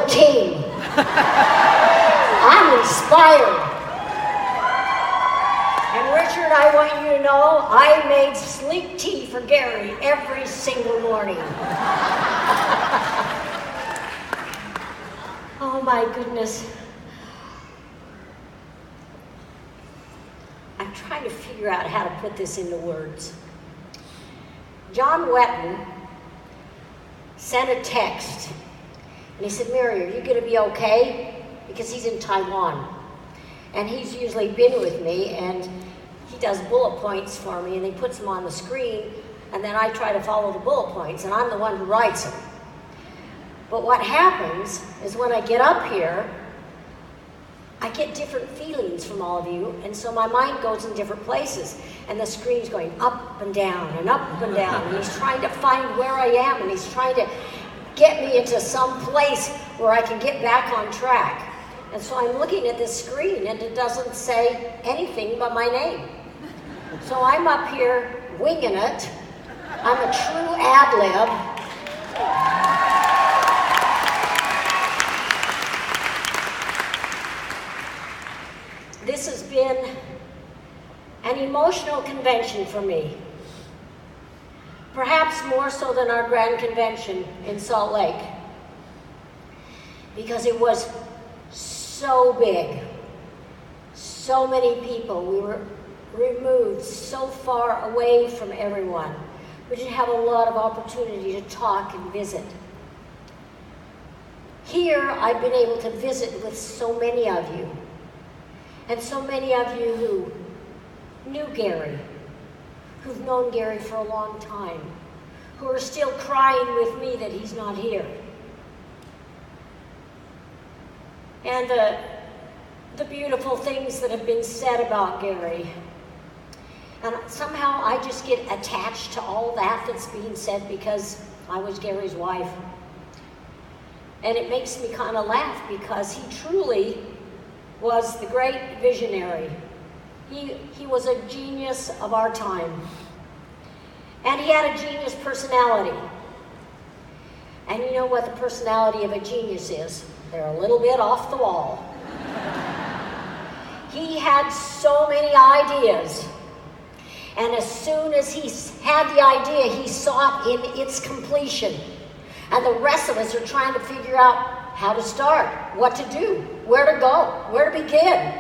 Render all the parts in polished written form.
team. I'm inspired. And Richard, I want you to know, I made sleek tea for Gary every single morning. Oh my goodness. I'm trying to figure out how to put this into words. John Wetton sent a text, and he said, Mary, are you going to be okay? Because he's in Taiwan, and he's usually been with me, and he does bullet points for me, and he puts them on the screen, and then I try to follow the bullet points, and I'm the one who writes them. But what happens is when I get up here, I get different feelings from all of you, and so my mind goes in different places, and the screen's going up and down and up and down, and he's trying to find where I am, and he's trying to get me into some place where I can get back on track. And so I'm looking at this screen, and it doesn't say anything but my name. So I'm up here winging it. I'm a true ad-lib. This has been an emotional convention for me. Perhaps more so than our grand convention in Salt Lake. Because it was so big. So many people. We were removed so far away from everyone. We didn't have a lot of opportunity to talk and visit. Here, I've been able to visit with so many of you. And so many of you who knew Gary, who've known Gary for a long time, who are still crying with me that he's not here. And the beautiful things that have been said about Gary. And somehow I just get attached to all that's being said because I was Gary's wife. And it makes me kind of laugh because he truly was the great visionary. He was a genius of our time. And he had a genius personality. And you know what the personality of a genius is? They're a little bit off the wall. He had so many ideas. And as soon as he had the idea, he saw it in its completion. And the rest of us are trying to figure out how to start, what to do, where to go, where to begin.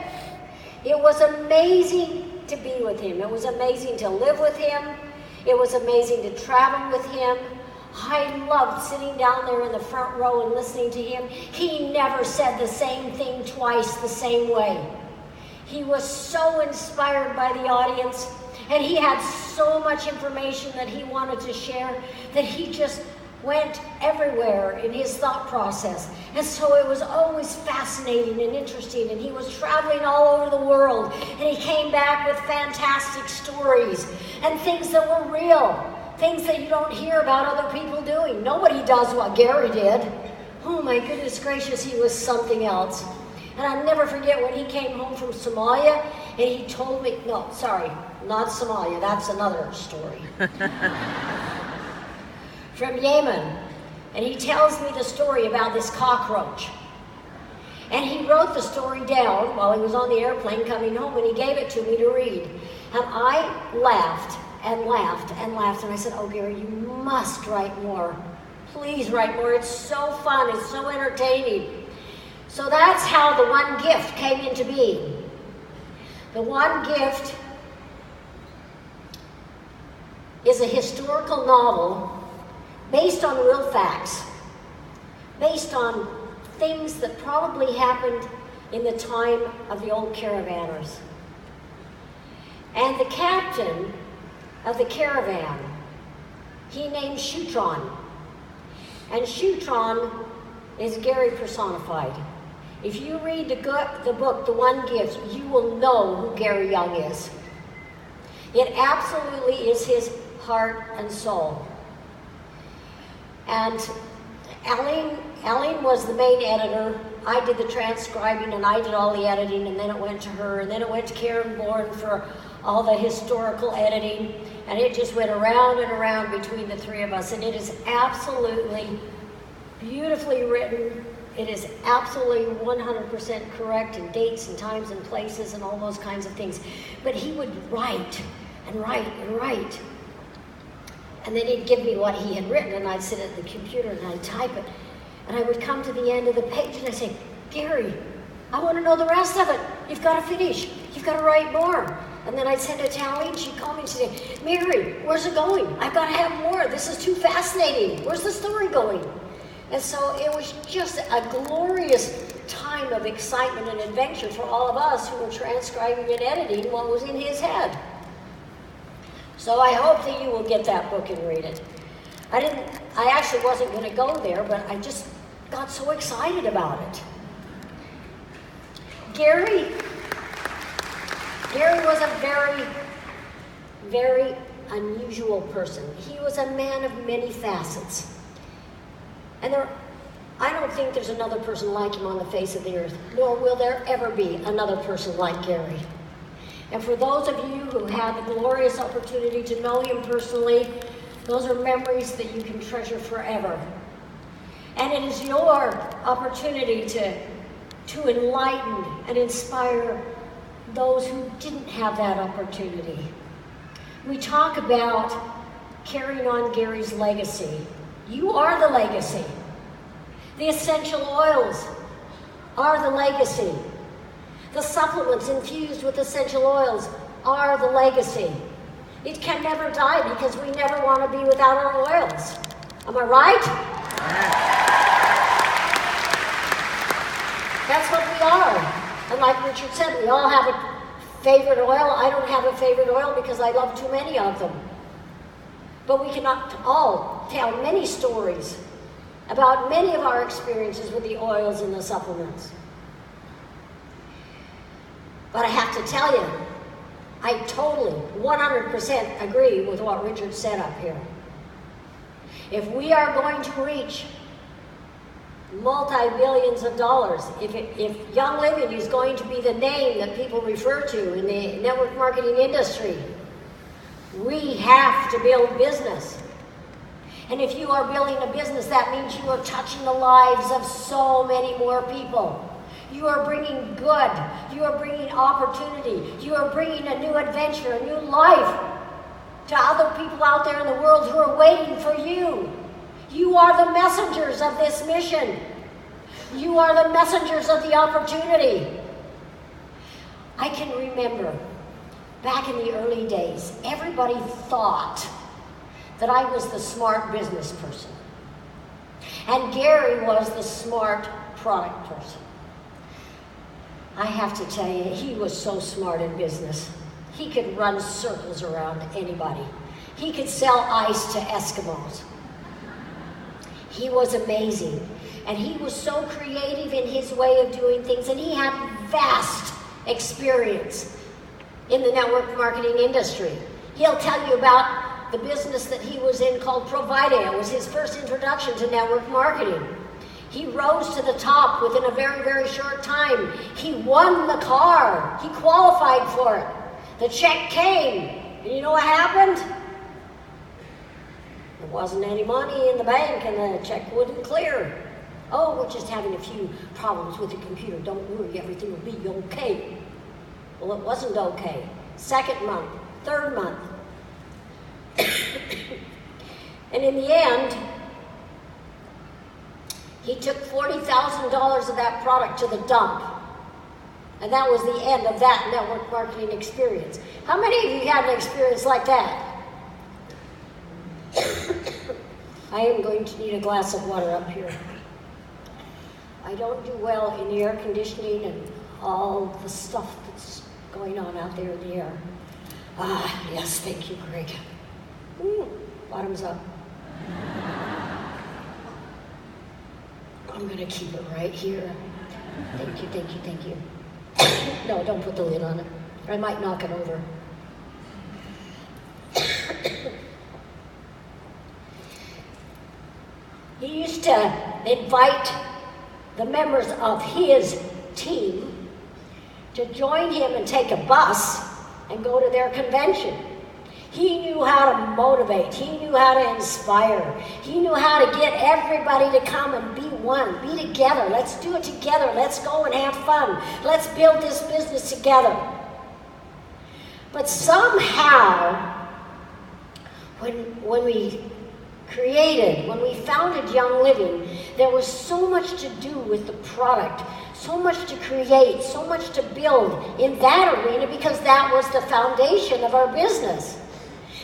It was amazing to be with him. It was amazing to live with him. It was amazing to travel with him. I loved sitting down there in the front row and listening to him. He never said the same thing twice the same way. He was so inspired by the audience, and he had so much information that he wanted to share that he just went everywhere in his thought process. And so it was always fascinating and interesting, and he was traveling all over the world, and he came back with fantastic stories and things that were real, things that you don't hear about other people doing. Nobody does what Gary did. Oh my goodness gracious, he was something else. And I'll never forget when he came home from Somalia, and he told me, no, sorry, not Somalia, that's another story. From Yemen, and he tells me the story about this cockroach. And he wrote the story down while he was on the airplane coming home, and he gave it to me to read. And I laughed and laughed and laughed, and I said, oh, Gary, you must write more. Please write more. It's so fun. It's so entertaining. So that's how The One Gift came into being. The One Gift is a historical novel based on real facts, based on things that probably happened in the time of the old caravanners. And the captain of the caravan, he named Shutron. And Shutron is Gary personified. If you read the book, The One Gift, you will know who Gary Young is. It absolutely is his heart and soul. And Aline was the main editor. I did the transcribing, and I did all the editing, and then it went to her, and then it went to Karen Bourne for all the historical editing, and it just went around and around between the three of us, and it is absolutely beautifully written. It is absolutely 100% correct in dates and times and places and all those kinds of things. But he would write and write and write. And then he'd give me what he had written, and I'd sit at the computer and I'd type it. And I would come to the end of the page and I'd say, Gary, I want to know the rest of it. You've got to finish. You've got to write more. And then I'd send it to Allie, and she'd call me and she'd say, Mary, where's it going? I've got to have more. This is too fascinating. Where's the story going? And so it was just a glorious time of excitement and adventure for all of us who were transcribing and editing what was in his head. So I hope that you will get that book and read it. I actually wasn't going to go there, but I just got so excited about it. Gary was a very, very unusual person. He was a man of many facets. And I don't think there's another person like him on the face of the earth, nor will there ever be another person like Gary. And for those of you who had the glorious opportunity to know him personally, those are memories that you can treasure forever. And it is your opportunity to enlighten and inspire those who didn't have that opportunity. We talk about carrying on Gary's legacy. You are the legacy. The essential oils are the legacy. The supplements infused with essential oils are the legacy. It can never die because we never want to be without our oils. Am I right? That's what we are. And like Richard said, we all have a favorite oil. I don't have a favorite oil because I love too many of them. But we cannot all tell many stories about many of our experiences with the oils and the supplements. But I have to tell you, I totally, 100% agree with what Richard said up here. If we are going to reach multi-billions of dollars, if Young Living is going to be the name that people refer to in the network marketing industry, we have to build business. And if you are building a business, that means you are touching the lives of so many more people. You are bringing good. You are bringing opportunity. You are bringing a new adventure, a new life to other people out there in the world who are waiting for you. You are the messengers of this mission. You are the messengers of the opportunity. I can remember back in the early days, everybody thought that I was the smart business person. And Gary was the smart product person. I have to tell you, he was so smart in business. He could run circles around anybody. He could sell ice to Eskimos. He was amazing. And he was so creative in his way of doing things, and he had vast experience in the network marketing industry. He'll tell you about the business that he was in called Providea. It was his first introduction to network marketing. He rose to the top within a very, very short time. He won the car. He qualified for it. The check came. And you know what happened? There wasn't any money in the bank and the check wouldn't clear. Oh, we're just having a few problems with the computer. Don't worry, everything will be okay. Well, it wasn't okay. Second month, third month. And in the end, he took $40,000 of that product to the dump. And that was the end of that network marketing experience. How many of you had an experience like that? I am going to need a glass of water up here. I don't do well in the air conditioning and all the stuff that's going on out there in the air. Ah, yes, thank you, Greg. Bottoms up. I'm going to keep it right here. Thank you, thank you, thank you. No, don't put the lid on it. I might knock it over. He used to invite the members of his team to join him and take a bus and go to their convention. He knew how to motivate. He knew how to inspire. He knew how to get everybody to come and be one, be together. Let's do it together. Let's go and have fun. Let's build this business together. But somehow, when we founded Young Living, there was so much to do with the product, so much to create, so much to build in that arena, because that was the foundation of our business,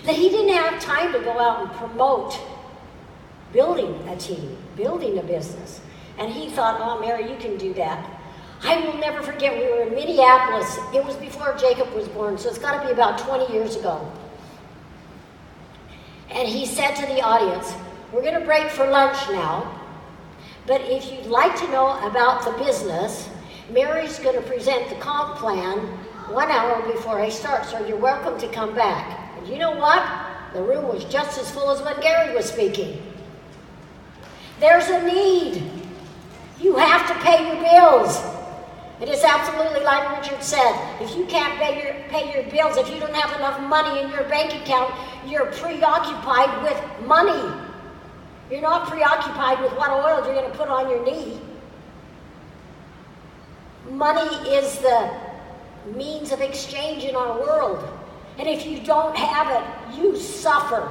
that he didn't have time to go out and promote building a team, building a business. And he thought, oh, Mary, you can do that. I will never forget, we were in Minneapolis. It was before Jacob was born, so it's got to be about 20 years ago. And he said to the audience, we're going to break for lunch now, but if you'd like to know about the business, Mary's going to present the comp plan 1 hour before I start, so you're welcome to come back. And you know what? The room was just as full as when Gary was speaking. There's a need. You have to pay your bills. It is absolutely like Richard said, if you can't pay your bills, if you don't have enough money in your bank account, you're preoccupied with money. You're not preoccupied with what oil you're going to put on your knee. Money is the means of exchange in our world. And if you don't have it, you suffer.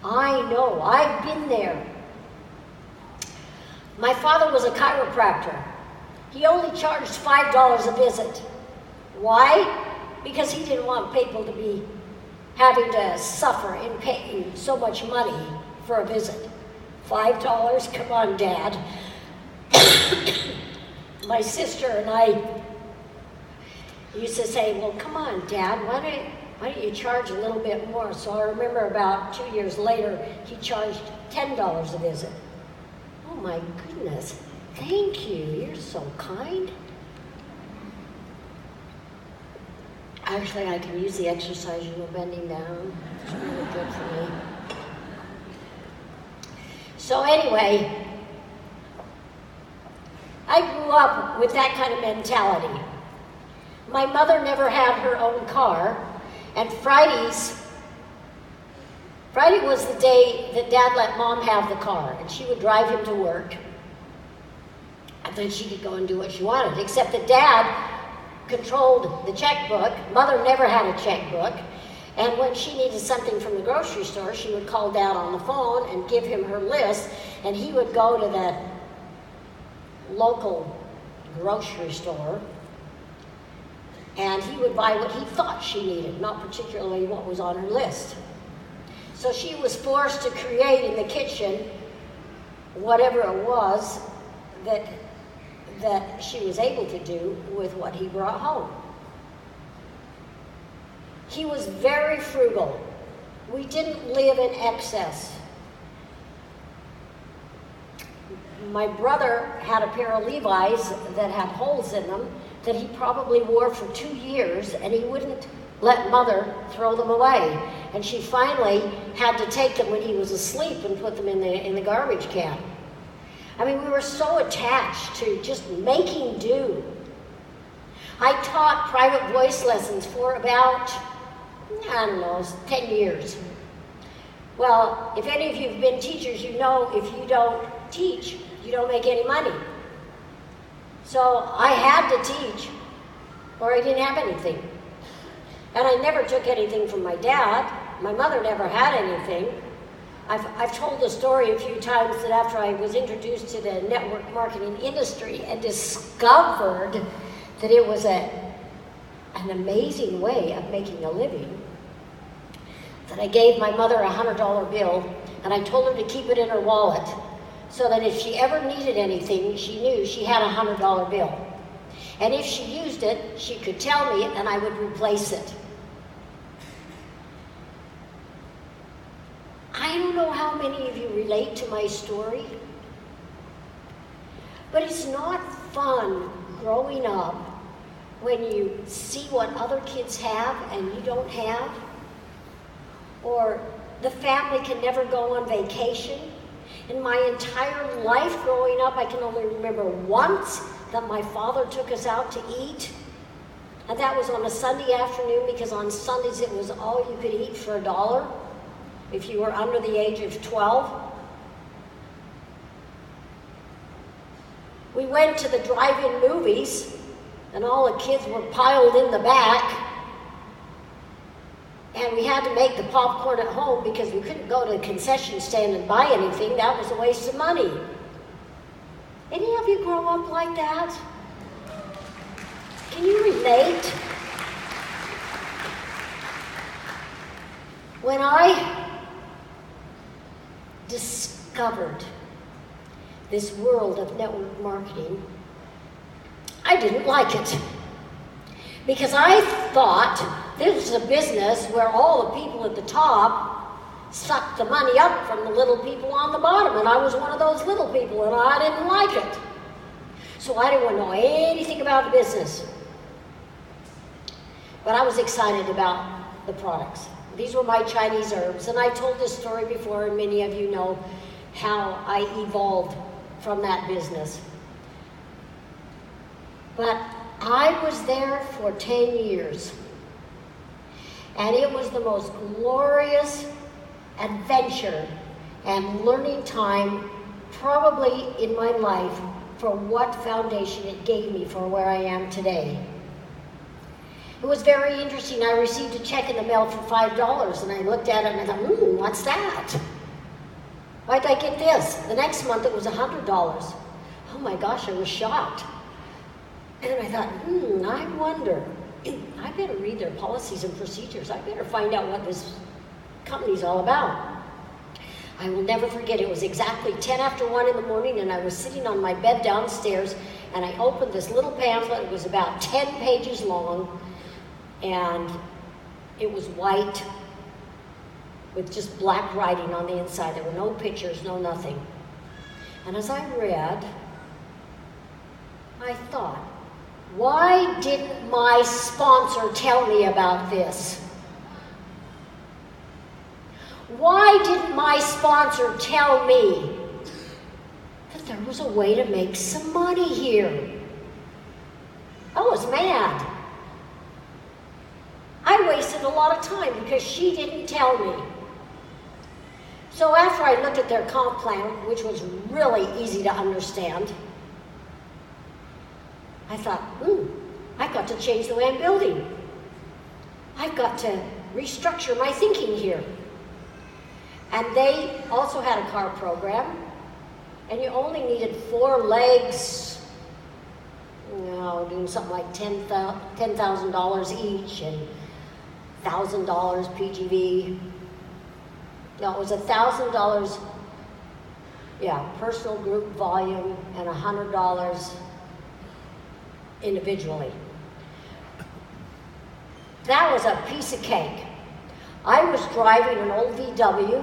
I know, I've been there. My father was a chiropractor. He only charged $5 a visit. Why? Because he didn't want people to be having to suffer in paying so much money for a visit. $5? Come on, Dad. My sister and I used to say, well, come on, Dad, why don't you charge a little bit more? So I remember about 2 years later, he charged $10 a visit. Oh my goodness. Thank you. You're so kind. Actually, I can use the exercise, bending down. It's really good for me. So anyway, I grew up with that kind of mentality. My mother never had her own car, and Friday was the day that Dad let Mom have the car, and she would drive him to work. And then she could go and do what she wanted, except that Dad controlled the checkbook. Mother never had a checkbook. And when she needed something from the grocery store, she would call Dad on the phone and give him her list, and he would go to the local grocery store, and he would buy what he thought she needed, not particularly what was on her list. So she was forced to create in the kitchen whatever it was that she was able to do with what he brought home. He was very frugal. We didn't live in excess. My brother had a pair of Levi's that had holes in them that he probably wore for 2 years, and he wouldn't let Mother throw them away. And she finally had to take them when he was asleep and put them in the garbage can. I mean, we were so attached to just making do. I taught private voice lessons for about, 10 years. Well, if any of you have been teachers, you know if you don't teach, you don't make any money. So I had to teach, or I didn't have anything. And I never took anything from my dad. My mother never had anything. I've told the story a few times that after I was introduced to the network marketing industry and discovered that it was an amazing way of making a living, that I gave my mother a $100 bill, and I told her to keep it in her wallet so that if she ever needed anything, she knew she had a $100 bill. And if she used it, she could tell me and I would replace it. I don't know how many of you relate to my story, but it's not fun growing up when you see what other kids have and you don't have, or the family can never go on vacation. In my entire life growing up, I can only remember once that my father took us out to eat. And that was on a Sunday afternoon, because on Sundays it was all you could eat for $1 if you were under the age of 12. We went to the drive-in movies, and all the kids were piled in the back. And we had to make the popcorn at home because we couldn't go to the concession stand and buy anything. That was a waste of money. Any of you grow up like that? Can you relate? When I discovered this world of network marketing, I didn't like it. Because I thought this was a business where all the people at the top sucked the money up from the little people on the bottom, and I was one of those little people, and I didn't like it. So I didn't want to know anything about the business. But I was excited about the products. These were my Chinese herbs, and I told this story before, and many of you know how I evolved from that business. But I was there for 10 years, and it was the most glorious adventure and learning time probably in my life for what foundation it gave me for where I am today. It was very interesting. I received a check in the mail for $5, and I looked at it and I thought, what's that? Why'd I get this? The next month it was $100. Oh my gosh, I was shocked. And I thought, I wonder, I better read their policies and procedures. I better find out what this company's all about. I will never forget, it was exactly 10 after 1 in the morning, and I was sitting on my bed downstairs, and I opened this little pamphlet. It was about 10 pages long, and it was white with just black writing on the inside. There were no pictures, no nothing. And as I read, I thought, why didn't my sponsor tell me about this? Why didn't my sponsor tell me that there was a way to make some money here? I was mad. I wasted a lot of time because she didn't tell me. So after I looked at their comp plan, which was really easy to understand, I thought, I've got to change the way I'm building. I've got to restructure my thinking here. And they also had a car program, and you only needed 4 legs, doing something like $10,000 each, and $1,000 PGV. No, it was $1,000, personal group volume, and $100 individually. That was a piece of cake. I was driving an old VW,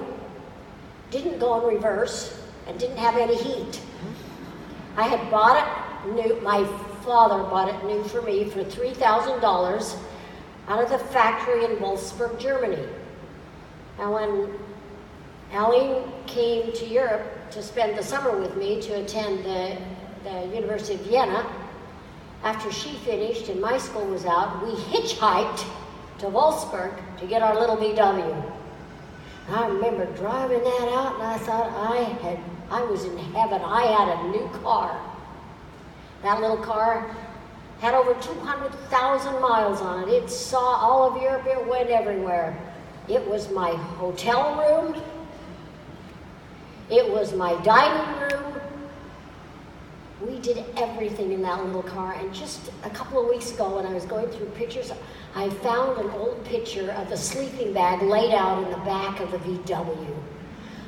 didn't go in reverse, and didn't have any heat. I had bought it new, my father bought it new for me for $3,000 out of the factory in Wolfsburg, Germany. And when Aline came to Europe to spend the summer with me to attend the University of Vienna, after she finished and my school was out, we hitchhiked to Wolfsburg to get our little VW. And I remember driving that out, and I thought I was in heaven. I had a new car. That little car had over 200,000 miles on it. It saw all of Europe. It went everywhere. It was my hotel room. It was my dining room. We did everything in that little car, and just a couple of weeks ago when I was going through pictures, I found an old picture of the sleeping bag laid out in the back of the VW.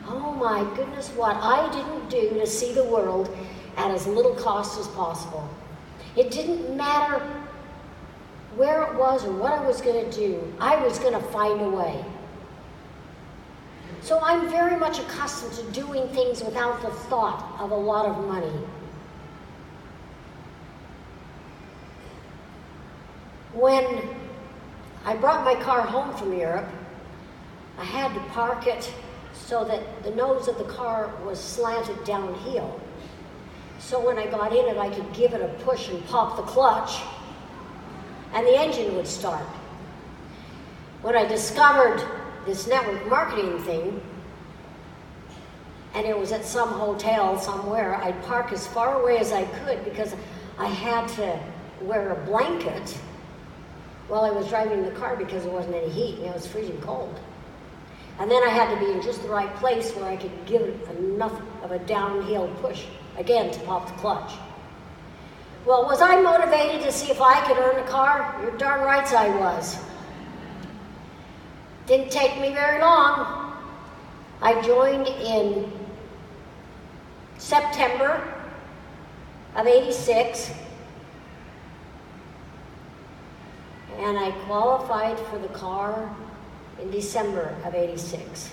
Oh my goodness, what I didn't do to see the world at as little cost as possible. It didn't matter where it was or what I was going to do. I was going to find a way. So I'm very much accustomed to doing things without the thought of a lot of money. When I brought my car home from Europe, I had to park it so that the nose of the car was slanted downhill. So when I got in it, I could give it a push and pop the clutch. and the engine would start. When I discovered this network marketing thing, and it was at some hotel somewhere, I'd park as far away as I could because I had to wear a blanket while I was driving the car because there wasn't any heat and it was freezing cold. And then I had to be in just the right place where I could give it enough of a downhill push, again, to pop the clutch. Well, was I motivated to see if I could earn a car? You're darn right I was. Didn't take me very long. I joined in September of '86, and I qualified for the car in December of '86.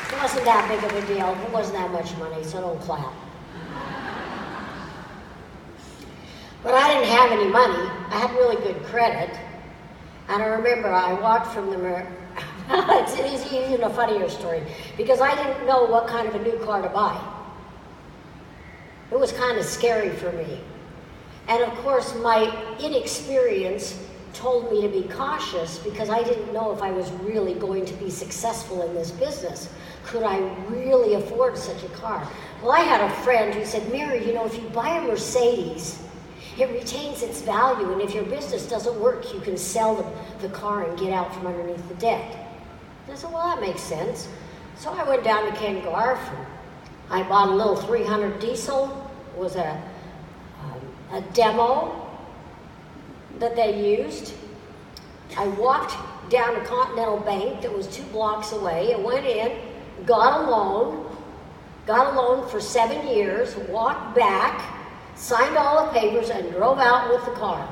It wasn't that big of a deal. It wasn't that much money, so don't clap. But I didn't have any money. I had really good credit. And I remember I walked from the it's even a funnier story, because I didn't know what kind of a new car to buy. It was kind of scary for me. And of course, my inexperience told me to be cautious because I didn't know if I was really going to be successful in this business. Could I really afford such a car? Well, I had a friend who said, Mary, you know, if you buy a Mercedes, it retains its value, and if your business doesn't work, you can sell the car and get out from underneath the debt. I said, well, that makes sense. So I went down to Ken Garf. I bought a little 300 diesel. It was a demo that they used. I walked down to Continental Bank that was 2 blocks away. I went in, got a loan for 7 years, walked back, signed all the papers, and drove out with the car.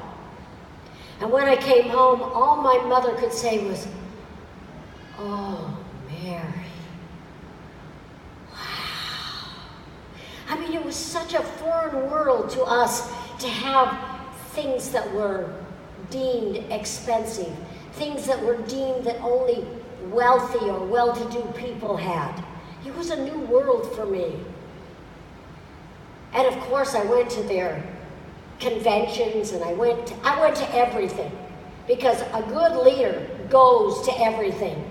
And when I came home, all my mother could say was, oh, Mary, wow. I mean, it was such a foreign world to us to have things that were deemed expensive, things that were deemed that only wealthy or well-to-do people had. It was a new world for me. And of course, I went to their conventions, and I went to everything, because a good leader goes to everything.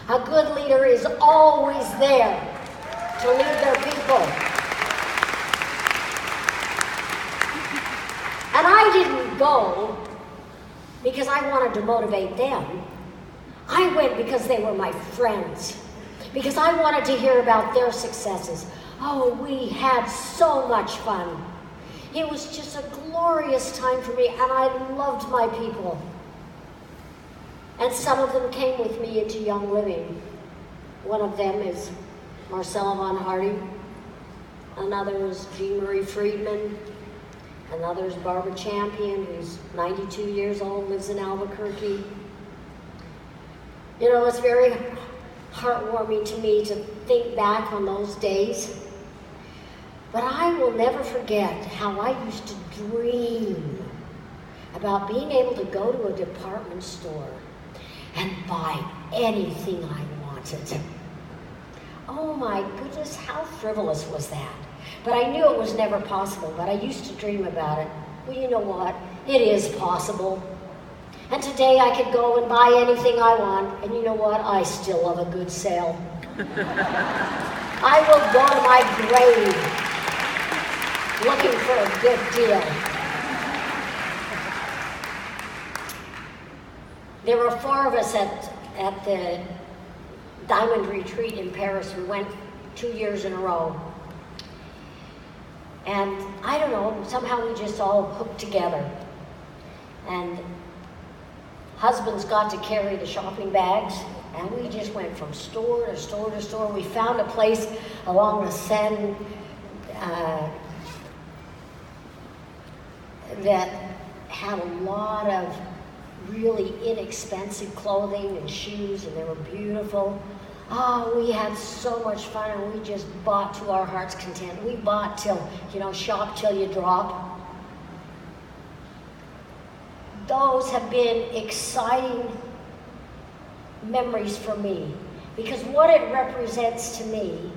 A good leader is always there to lead their people. And I didn't go because I wanted to motivate them. I went because they were my friends, because I wanted to hear about their successes. Oh, we had so much fun. It was just a glorious time for me, and I loved my people. And some of them came with me into Young Living. One of them is Marcella Von Hardy. Another is Jean Marie Friedman. Another is Barbara Champion, who's 92 years old, lives in Albuquerque. You know, it's very heartwarming to me to think back on those days. But I will never forget how I used to dream about being able to go to a department store and buy anything I wanted. Oh my goodness, how frivolous was that? But I knew it was never possible, but I used to dream about it. Well, you know what? It is possible. And today I could go and buy anything I want, and you know what? I still love a good sale. I will go to my grave looking for a good deal. There were 4 of us at the Diamond Retreat in Paris. We went 2 years in a row. And I don't know, somehow we just all hooked together. And husbands got to carry the shopping bags, and we just went from store to store to store. We found a place along the Seine that had a lot of really inexpensive clothing and shoes, and they were beautiful. Oh, we had so much fun, and we just bought to our heart's content. We bought till, shop till you drop. Those have been exciting memories for me, because what it represents to me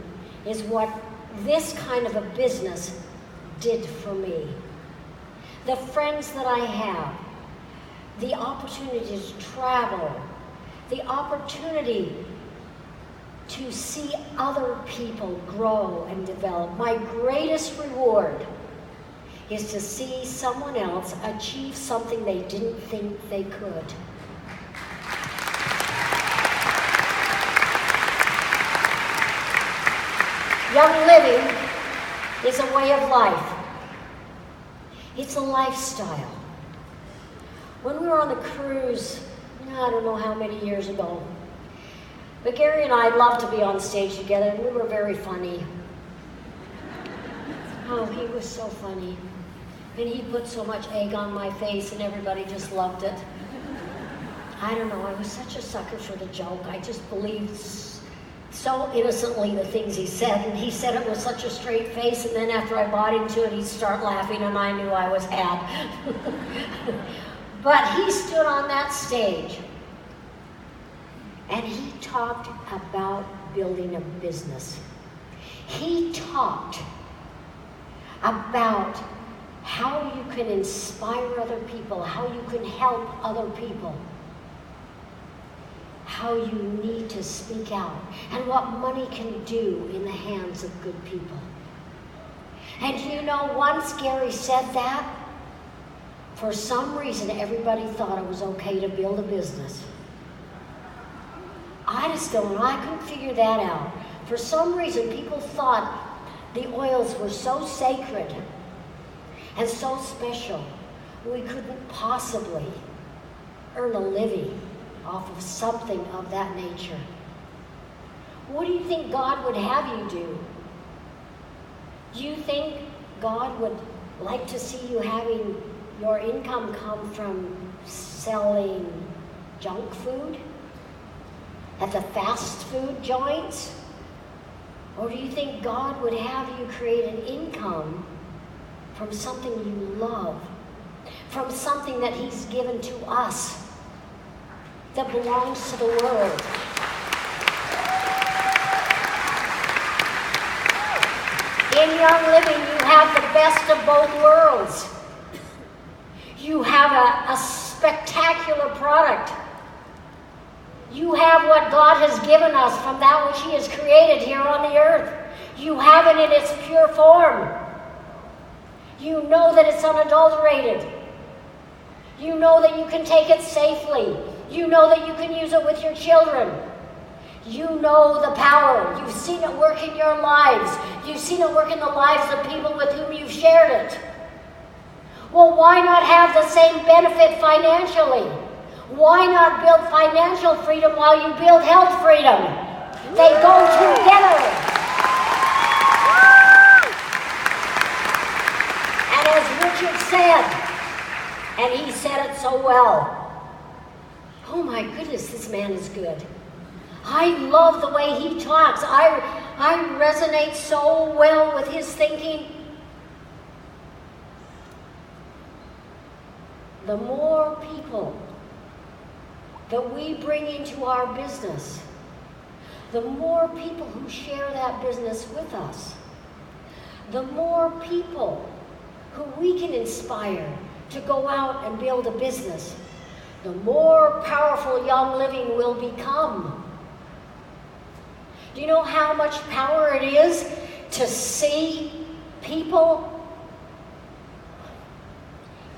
is what this kind of a business did for me. The friends that I have, the opportunity to travel, the opportunity to see other people grow and develop. My greatest reward is to see someone else achieve something they didn't think they could. Young living is a way of life. It's a lifestyle. When we were on the cruise, I don't know how many years ago, but Gary and I loved to be on stage together, and we were very funny. Oh, he was so funny. And he put so much egg on my face, and everybody just loved it. I don't know, I was such a sucker for the joke. I just believed so innocently the things he said, and he said it with such a straight face, and then after I bought into it, he'd start laughing, and I knew I was had. But he stood on that stage, and he talked about building a business. He talked about how you can inspire other people, how you can help other people, how you need to speak out, and what money can do in the hands of good people. And you know, once Gary said that, for some reason everybody thought it was okay to build a business. I just don't know, I couldn't figure that out. For some reason people thought the oils were so sacred and so special, we couldn't possibly earn a living off of something of that nature. What do you think God would have you do? Do you think God would like to see you having your income come from selling junk food at the fast food joints? Or do you think God would have you create an income from something you love, from something that He's given to us that belongs to the world? In Young Living, you have the best of both worlds. You have a spectacular product. You have what God has given us from that which He has created here on the earth. You have it in its pure form. You know that it's unadulterated. You know that you can take it safely. You know that you can use it with your children. You know the power. You've seen it work in your lives. You've seen it work in the lives of people with whom you've shared it. Well, why not have the same benefit financially? Why not build financial freedom while you build health freedom? They go together. And as Richard said, and he said it so well, oh my goodness, this man is good. I love the way he talks. I resonate so well with his thinking. The more people that we bring into our business, the more people who share that business with us, the more people who we can inspire to go out and build a business, the more powerful Young Living will become. Do you know how much power it is to see people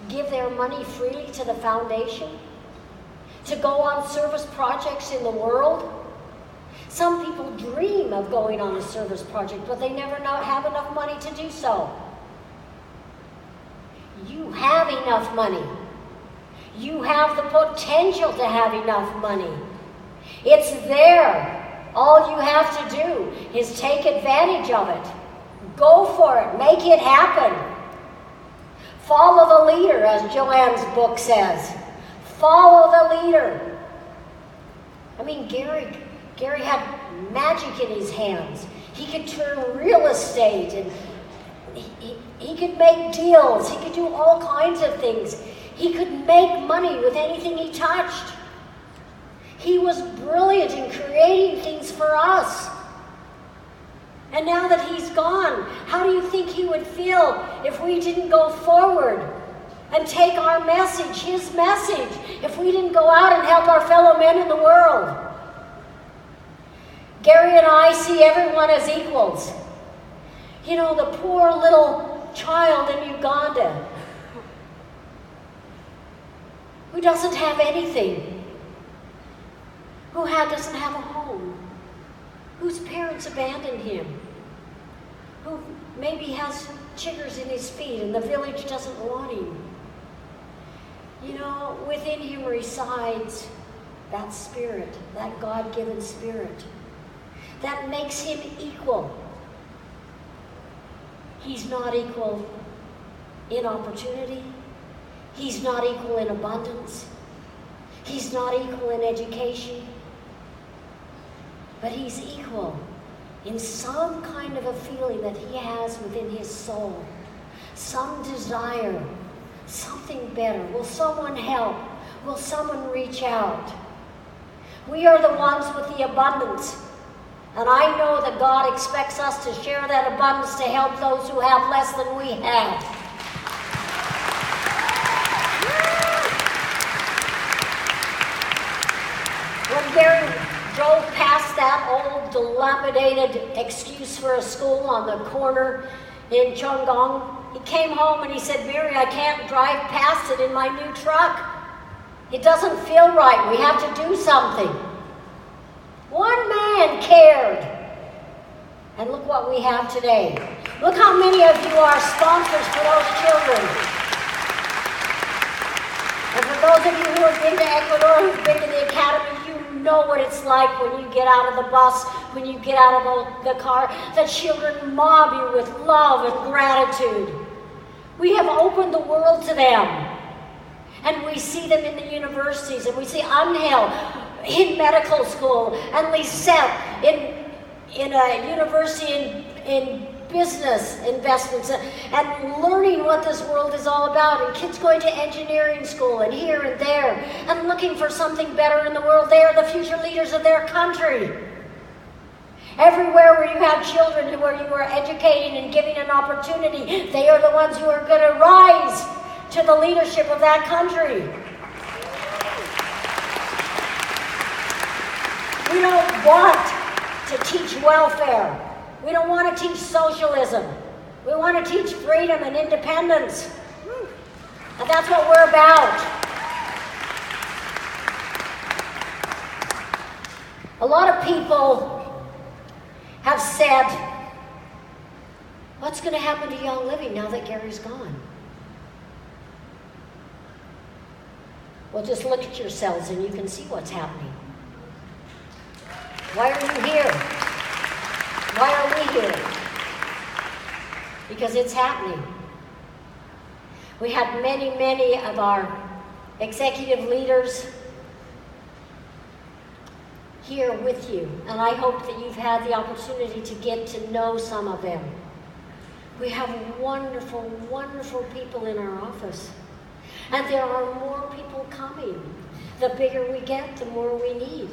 give their money freely to the foundation? To go on service projects in the world? Some people dream of going on a service project, but they never have enough money to do so. You have enough money. You have the potential to have enough money. It's there. All you have to do is take advantage of it. Go for it. Make it happen. Follow the leader, as Joanne's book says. Follow the leader. I mean, Gary had magic in his hands. He could turn real estate, and he could make deals. He could do all kinds of things. He could make money with anything he touched. He was brilliant in creating things for us. And now that he's gone, how do you think he would feel if we didn't go forward and take our message, his message, if we didn't go out and help our fellow men in the world? Gary and I see everyone as equals. You know, the poor little child in Uganda who doesn't have anything, who doesn't have a home, whose parents abandoned him, who maybe has chiggers in his feet and the village doesn't want him. You know, within him resides that spirit, that God-given spirit, that makes him equal. He's not equal in opportunity. He's not equal in abundance. He's not equal in education. But he's equal in some kind of a feeling that he has within his soul. Some desire, something better. Will someone help? Will someone reach out? We are the ones with the abundance. And I know that God expects us to share that abundance to help those who have less than we have. When Gary drove past that old dilapidated excuse for a school on the corner in Chongqing, he came home and he said, "Mary, I can't drive past it in my new truck. It doesn't feel right. We have to do something." One man cared. And look what we have today. Look how many of you are sponsors for those children. And for those of you who have been to Ecuador, who've been to the academy, you know what it's like when you get out of the bus, when you get out of the car. The children mob you with love and gratitude. We have opened the world to them. And we see them in the universities, and we see Angel in medical school, and Lisette in a university in business investments, and learning what this world is all about, and kids going to engineering school and here and there, and looking for something better in the world. They are the future leaders of their country. Everywhere where you have children where you are educating and giving an opportunity, they are the ones who are going to rise to the leadership of that country. We don't want to teach welfare. We don't want to teach socialism. We want to teach freedom and independence. And that's what we're about. A lot of people have said, what's going to happen to Young Living now that Gary's gone? Well, just look at yourselves and you can see what's happening. Why are you here? Why are we here? Because it's happening. We had many of our executive leaders here with you, and I hope that you've had the opportunity to get to know some of them. We have wonderful people in our office, and there are more people coming. The bigger we get, the more we need.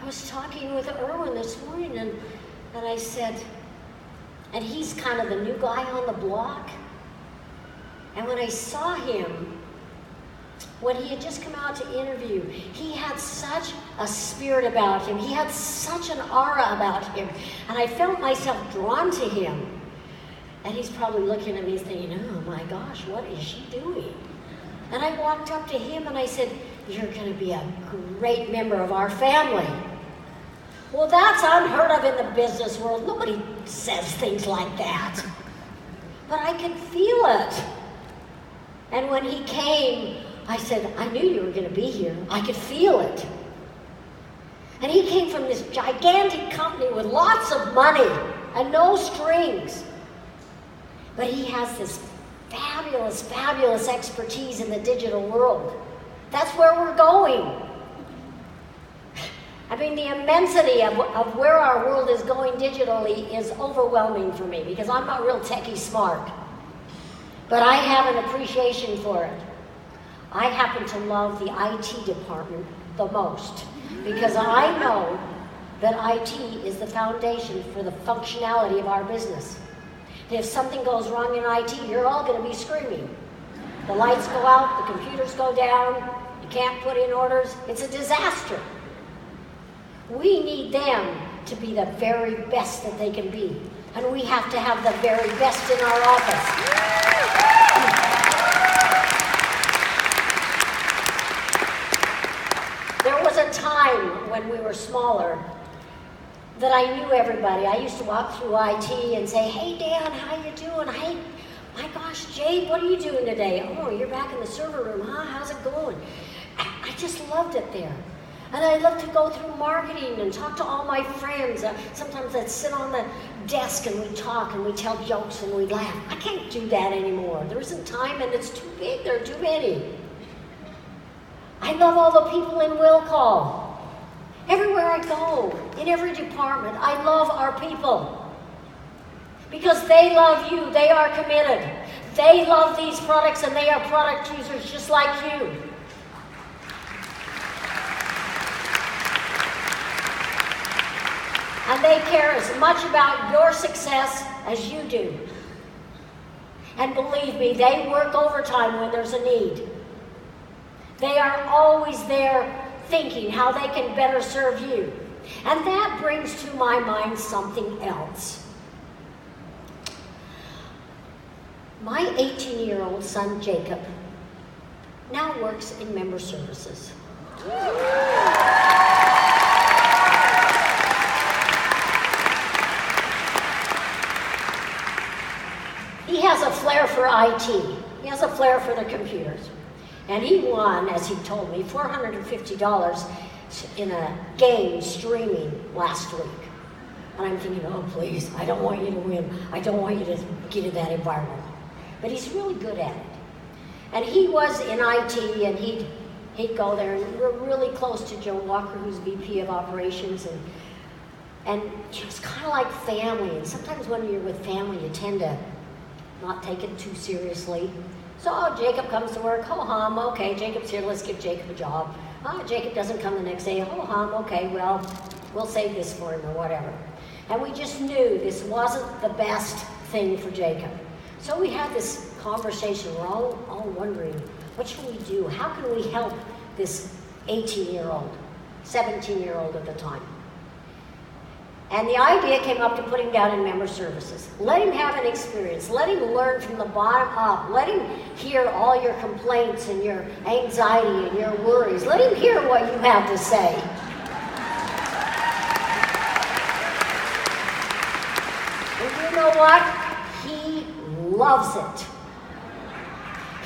I was talking with Erwin this morning, and I said, and he's kind of the new guy on the block, and when I saw him, when he had just come out to interview, he had such a spirit about him. He had such an aura about him. And I felt myself drawn to him. And he's probably looking at me thinking, oh my gosh, what is she doing? And I walked up to him and I said, you're going to be a great member of our family. Well, that's unheard of in the business world. Nobody says things like that. But I could feel it. And when he came, I said, I knew you were going to be here. I could feel it. And he came from this gigantic company with lots of money and no strings. But he has this fabulous expertise in the digital world. That's where we're going. I mean, the immensity of where our world is going digitally is overwhelming for me because I'm not real techie smart. But I have an appreciation for it. I happen to love the IT department the most because I know that IT is the foundation for the functionality of our business. And if something goes wrong in IT, you're all going to be screaming. The lights go out, the computers go down, you can't put in orders. It's a disaster. We need them to be the very best that they can be. And we have to have the very best in our office. There was a time when we were smaller that I knew everybody. I used to walk through IT and say, hey Dan, how you doing? Hey, my gosh, Jade, what are you doing today? Oh, you're back in the server room, huh? How's it going? I just loved it there. And I loved to go through marketing and talk to all my friends. Sometimes I'd sit on the desk and we'd talk and we'd tell jokes and we'd laugh. I can't do that anymore. There isn't time and it's too big. There are too many. I love all the people in will call. Everywhere I go, in every department, I love our people. Because they love you, they are committed. They love these products and they are product users just like you. And they care as much about your success as you do. And believe me, they work overtime when there's a need. They are always there thinking how they can better serve you. And that brings to my mind something else. My 18-year-old son, Jacob, now works in member services. He has a flair for IT. He has a flair for the computers. And he won, as he told me, $450 in a game streaming last week. And I'm thinking, oh please, I don't want you to win. I don't want you to get in that environment. But he's really good at it. And he was in IT and he'd go there, and we're really close to Joe Walker, who's VP of Operations, and it's kind of like family. And sometimes when you're with family, you tend to not take it too seriously. So Jacob comes to work, ho hum, okay, Jacob's here, let's give Jacob a job. Jacob doesn't come the next day, ho hum, okay, well, we'll save this for him or whatever. And we just knew this wasn't the best thing for Jacob. So we had this conversation, we're all wondering, what should we do? How can we help this 18-year-old, 17-year-old at the time? And the idea came up to put him down in member services. Let him have an experience. Let him learn from the bottom up. Let him hear all your complaints and your anxiety and your worries. Let him hear what you have to say. And you know what? He loves it.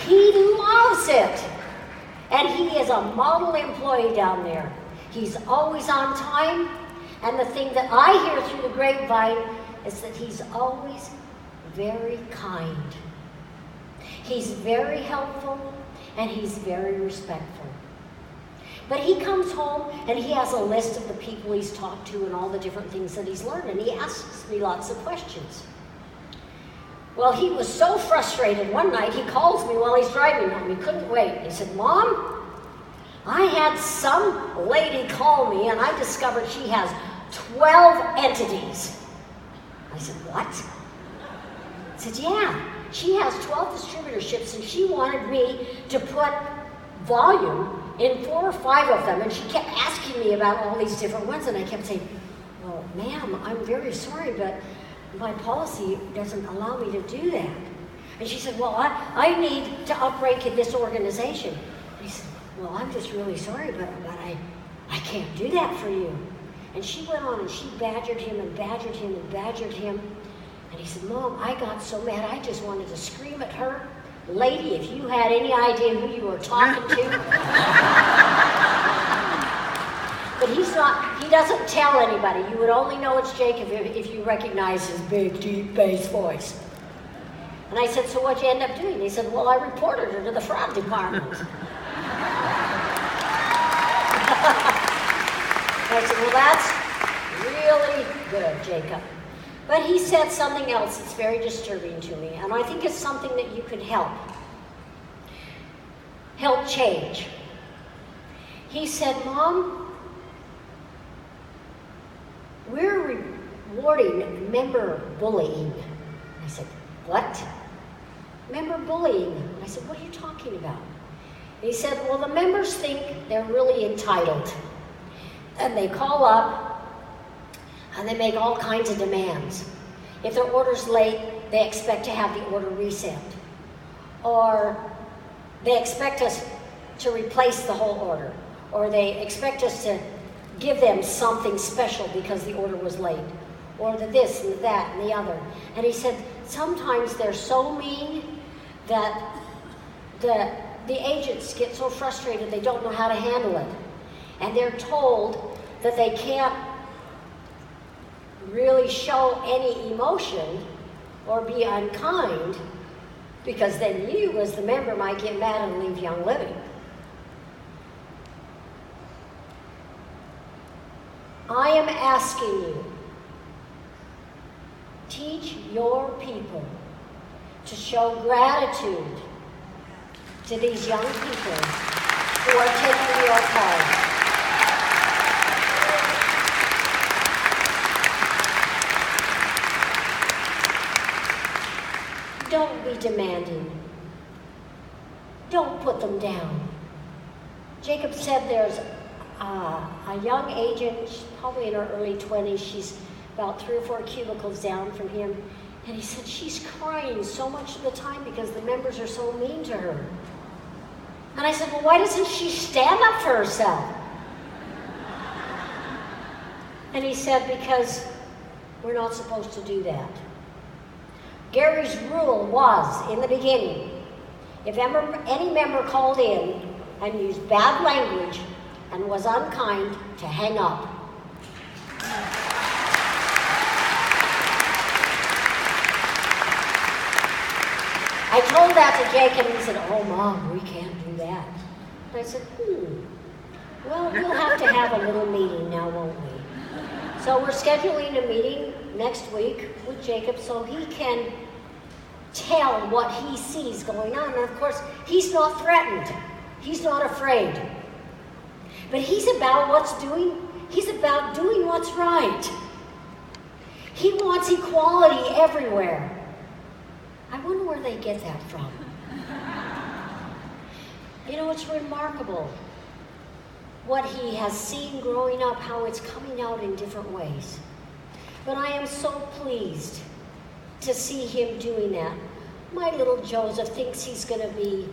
He loves it. And he is a model employee down there. He's always on time. And the thing that I hear through the grapevine is that he's always very kind. He's very helpful, and he's very respectful. But he comes home, and he has a list of the people he's talked to and all the different things that he's learned, and he asks me lots of questions. Well, he was so frustrated one night, he calls me while he's driving home. He couldn't wait. He said, Mom, I had some lady call me, and I discovered she has 12 entities. I said, what? I said, yeah, she has 12 distributorships and she wanted me to put volume in 4 or 5 of them, and she kept asking me about all these different ones, and I kept saying, well, ma'am, I'm very sorry, but my policy doesn't allow me to do that. And she said, well, I need to uprank in this organization. And he said, well, I'm just really sorry, but I can't do that for you. And she went on and she badgered him and badgered him and badgered him. And he said, Mom, I got so mad, I just wanted to scream at her. Lady, if you had any idea who you were talking to. But he doesn't tell anybody. You would only know it's Jacob if you recognize his big, deep bass voice. And I said, so what'd you end up doing? He said, well, I reported her to the fraud department. I said, well, that's really good, Jacob. But he said something else that's very disturbing to me, and I think it's something that you could help change. He said, Mom, reporting member bullying. I said, what? Member bullying. I said, what are you talking about? And he said, well, the members think they're really entitled. And they call up and they make all kinds of demands. If their order's late, they expect to have the order resent. Or they expect us to replace the whole order. Or they expect us to give them something special because the order was late. Or the this and the that and the other. And he said, sometimes they're so mean that the agents get so frustrated they don't know how to handle it. And they're told that they can't really show any emotion or be unkind because then you, as the member, might get mad and leave Young Living. I am asking you, teach your people to show gratitude to these young people who are taking your part. Don't be demanding. Don't put them down. Jacob said there's a young agent, she's probably in her early 20s, she's about 3 or 4 cubicles down from him, and he said she's crying so much of the time because the members are so mean to her. And I said, well, why doesn't she stand up for herself? And he said, because we're not supposed to do that. Gary's rule was, in the beginning, if any member called in and used bad language and was unkind, to hang up. I told that to Jacob and he said, oh, Mom, we can't do that. And I said, well, we'll have to have a little meeting now, won't we? So we're scheduling a meeting next week with Jacob so he can tell what he sees going on. And of course, he's not threatened. He's not afraid. But he's about doing what's right. He wants equality everywhere. I wonder where they get that from. You know, it's remarkable what he has seen growing up, how it's coming out in different ways. But I am so pleased to see him doing that. My little Joseph thinks he's going to be,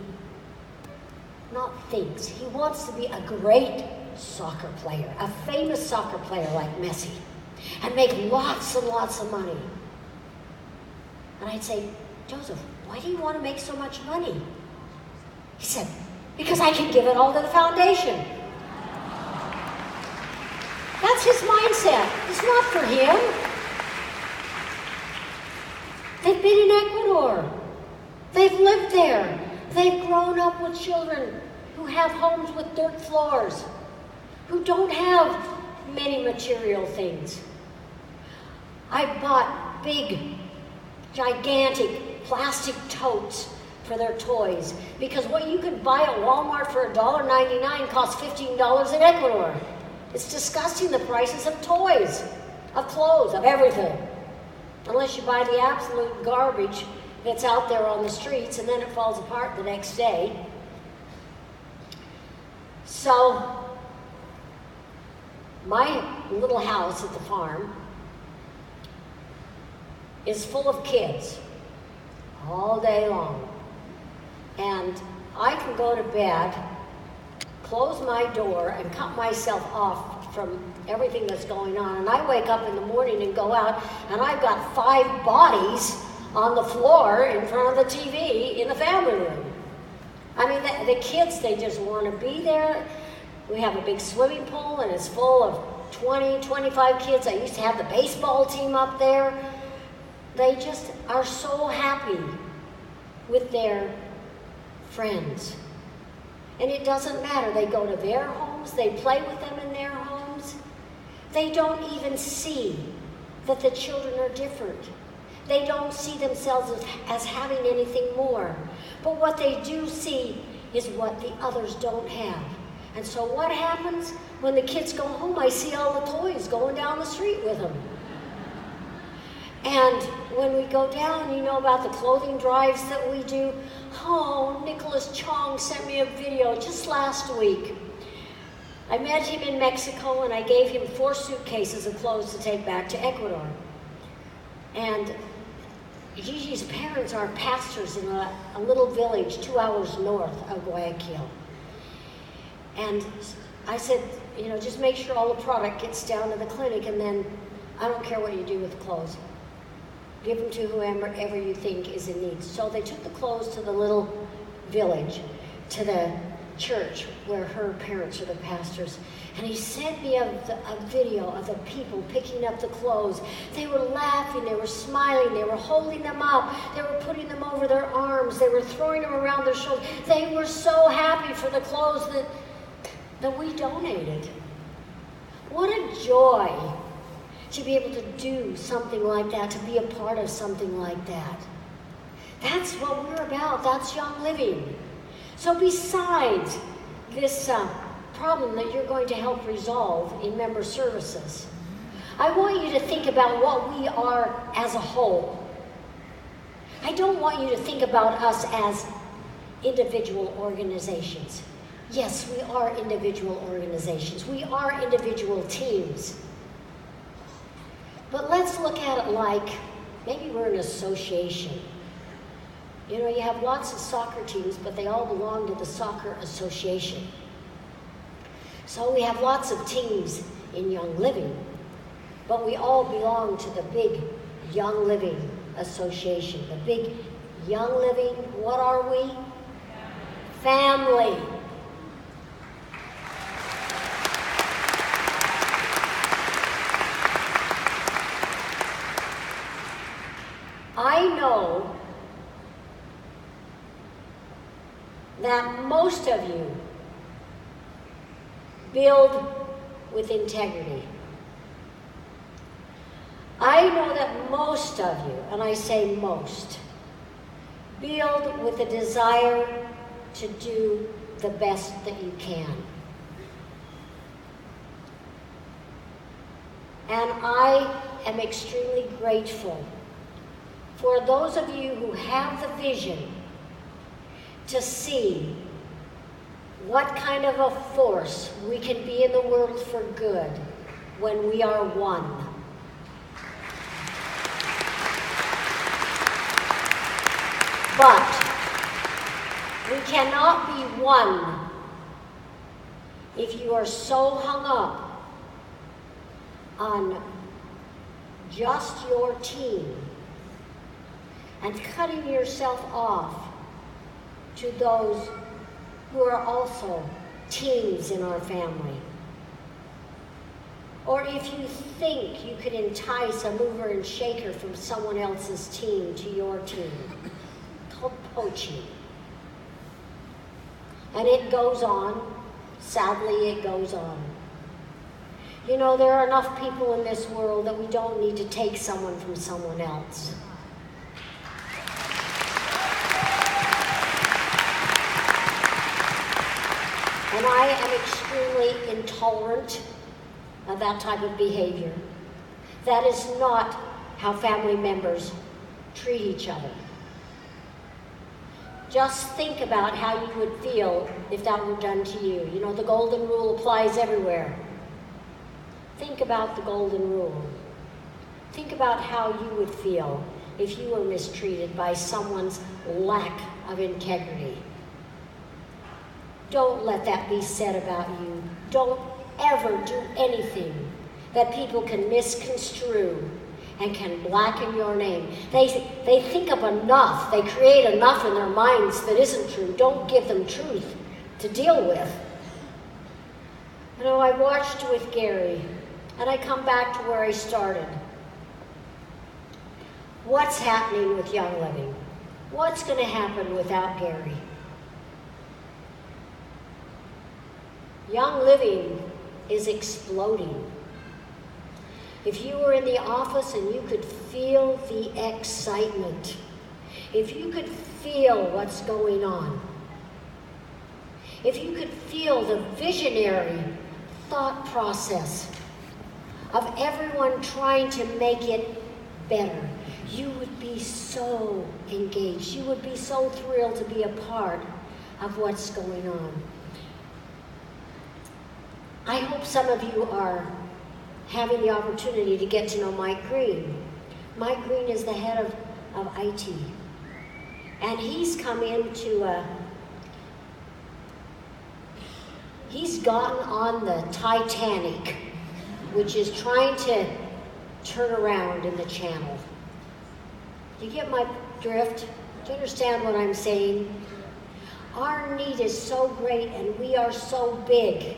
he wants to be a great soccer player, a famous soccer player like Messi, and make lots and lots of money. And I'd say, Joseph, why do you want to make so much money? He said, because I can give it all to the foundation. That's his mindset. It's not for him. They've been in Ecuador. They've lived there. They've grown up with children who have homes with dirt floors, who don't have many material things. I bought big, gigantic plastic totes for their toys because what you could buy at Walmart for $1.99 costs $15 in Ecuador. It's disgusting, the prices of toys, of clothes, of everything. Unless you buy the absolute garbage that's out there on the streets and then it falls apart the next day. So, my little house at the farm is full of kids all day long. And I can go to bed, close my door, and cut myself off from everything that's going on. And I wake up in the morning and go out, and I've got 5 bodies on the floor in front of the TV in the family room. I mean, the kids, they just want to be there. We have a big swimming pool, and it's full of 20, 25 kids. I used to have the baseball team up there. They just are so happy with their friends. And it doesn't matter. They go to their homes. They play with them in their homes. They don't even see that the children are different. They don't see themselves as having anything more. But what they do see is what the others don't have. And so what happens when the kids go home? I see all the toys going down the street with them. And when we go down, you know about the clothing drives that we do. Oh, Nicholas Chong sent me a video just last week. I met him in Mexico and I gave him 4 suitcases of clothes to take back to Ecuador. And Gigi's parents are pastors in a little village 2 hours north of Guayaquil. And I said, you know, just make sure all the product gets down to the clinic, and then I don't care what you do with the clothes. Give them to whoever you think is in need. So they took the clothes to the little village, to the church where her parents are the pastors. And he sent me a video of the people picking up the clothes. They were laughing, they were smiling, they were holding them up, they were putting them over their arms, they were throwing them around their shoulders. They were so happy for the clothes that we donated. What a joy to be able to do something like that, to be a part of something like that. That's what we're about. That's Young Living. So besides this problem that you're going to help resolve in member services, I want you to think about what we are as a whole. I don't want you to think about us as individual organizations. Yes, we are individual organizations. We are individual teams. But let's look at it like maybe we're an association. You know, you have lots of soccer teams, but they all belong to the soccer association. So we have lots of teams in Young Living, but we all belong to the big Young Living association. The big Young Living, what are we? Family. I know that most of you build with integrity. I know that most of you, and I say most, build with a desire to do the best that you can. And I am extremely grateful for those of you who have the vision to see what kind of a force we can be in the world for good when we are one. But we cannot be one if you are so hung up on just your team and cutting yourself off to those who are also teams in our family. Or if you think you could entice a mover and shaker from someone else's team to your team, called poaching. And it goes on. Sadly, it goes on. You know, there are enough people in this world that we don't need to take someone from someone else. And I am extremely intolerant of that type of behavior. That is not how family members treat each other. Just think about how you would feel if that were done to you. You know, the golden rule applies everywhere. Think about the golden rule. Think about how you would feel if you were mistreated by someone's lack of integrity. Don't let that be said about you. Don't ever do anything that people can misconstrue and can blacken your name. They think of enough, they create enough in their minds that isn't true. Don't give them truth to deal with. You know, I watched with Gary, and I come back to where I started. What's happening with Young Living? What's going to happen without Gary? Young Living is exploding. If you were in the office and you could feel the excitement, if you could feel what's going on, if you could feel the visionary thought process of everyone trying to make it better, you would be so engaged. You would be so thrilled to be a part of what's going on. I hope some of you are having the opportunity to get to know Mike Green. Mike Green is the head of IT. And he's come into he's gotten on the Titanic, which is trying to turn around in the channel. Do you get my drift? Do you understand what I'm saying? Our need is so great and we are so big.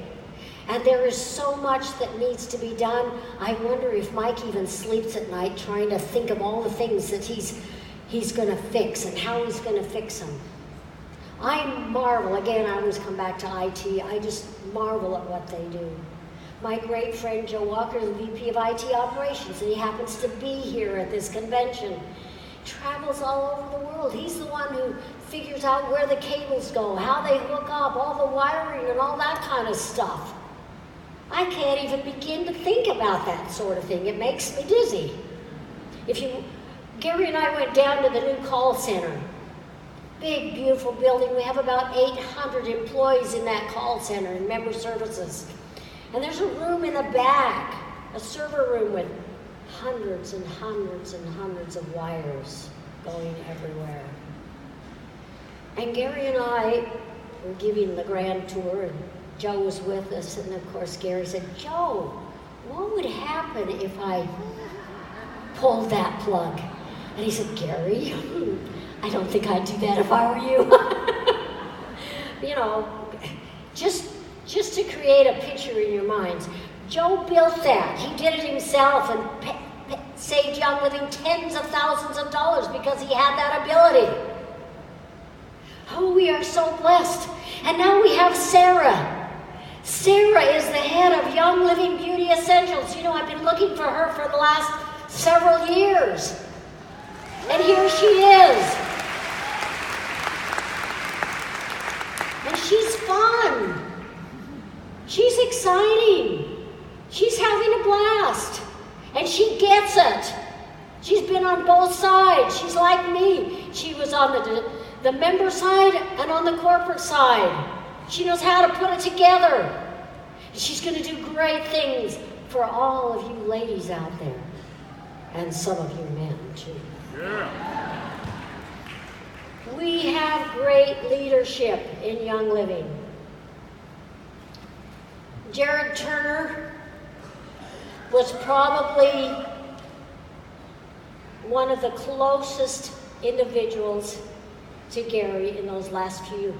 And there is so much that needs to be done. I wonder if Mike even sleeps at night trying to think of all the things that he's going to fix and how he's going to fix them. I marvel, again, I always come back to IT, I just marvel at what they do. My great friend Joe Walker is the VP of IT Operations, and he happens to be here at this convention. Travels all over the world. He's the one who figures out where the cables go, how they hook up, all the wiring and all that kind of stuff. I can't even begin to think about that sort of thing. It makes me dizzy. Gary and I went down to the new call center. Big, beautiful building. We have about 800 employees in that call center in member services. And there's a room in the back, a server room with hundreds and hundreds and hundreds of wires going everywhere. And Gary and I were giving the grand tour, and Joe was with us, and of course Gary said, "Joe, what would happen if I pulled that plug?" And he said, "Gary, I don't think I'd do that if I were you." You know, just to create a picture in your minds. Joe built that. He did it himself and saved Young Living tens of thousands of dollars because he had that ability. Oh, we are so blessed. And now we have Sarah. Sarah is the head of Young Living Beauty Essentials. You know, I've been looking for her for the last several years. And here she is. And she's fun. She's exciting. She's having a blast. And she gets it. She's been on both sides. She's like me. She was on the member side and on the corporate side. She knows how to put it together. She's going to do great things for all of you ladies out there. And some of you men, too. Yeah. We have great leadership in Young Living. Jared Turner was probably one of the closest individuals to Gary in those last few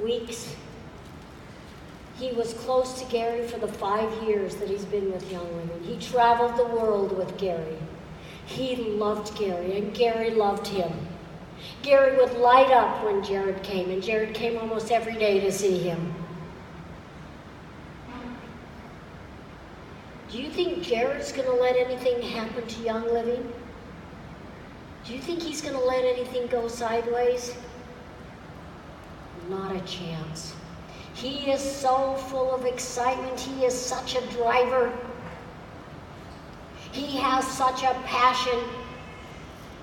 weeks. He was close to Gary for the 5 years that he's been with Young Living. He traveled the world with Gary. He loved Gary, and Gary loved him. Gary would light up when Jared came, and Jared came almost every day to see him. Do you think Jared's going to let anything happen to Young Living? Do you think he's going to let anything go sideways? Not a chance. He is so full of excitement. He is such a driver. He has such a passion.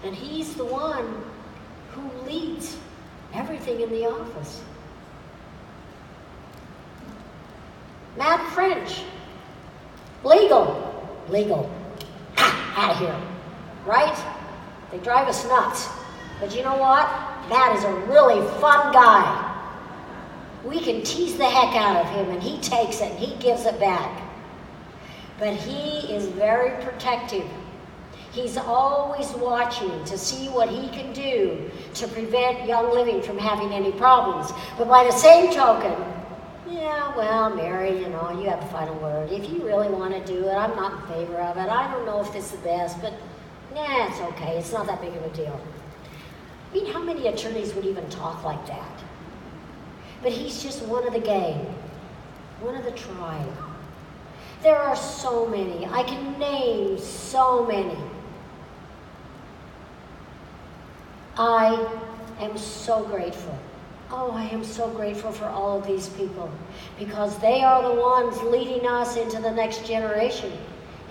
And he's the one who leads everything in the office. Matt French. Legal. Out of here. Right? They drive us nuts. But you know what? Matt is a really fun guy. We can tease the heck out of him, and he takes it, and he gives it back. But he is very protective. He's always watching to see what he can do to prevent Young Living from having any problems. But by the same token, yeah, well, Mary, you know, you have the final word. If you really want to do it, I'm not in favor of it. I don't know if this is the best, but nah, it's okay. It's not that big of a deal. I mean, how many attorneys would even talk like that? But he's just one of the gang, one of the tribe. There are so many. I can name so many. I am so grateful. Oh, I am so grateful for all of these people because they are the ones leading us into the next generation.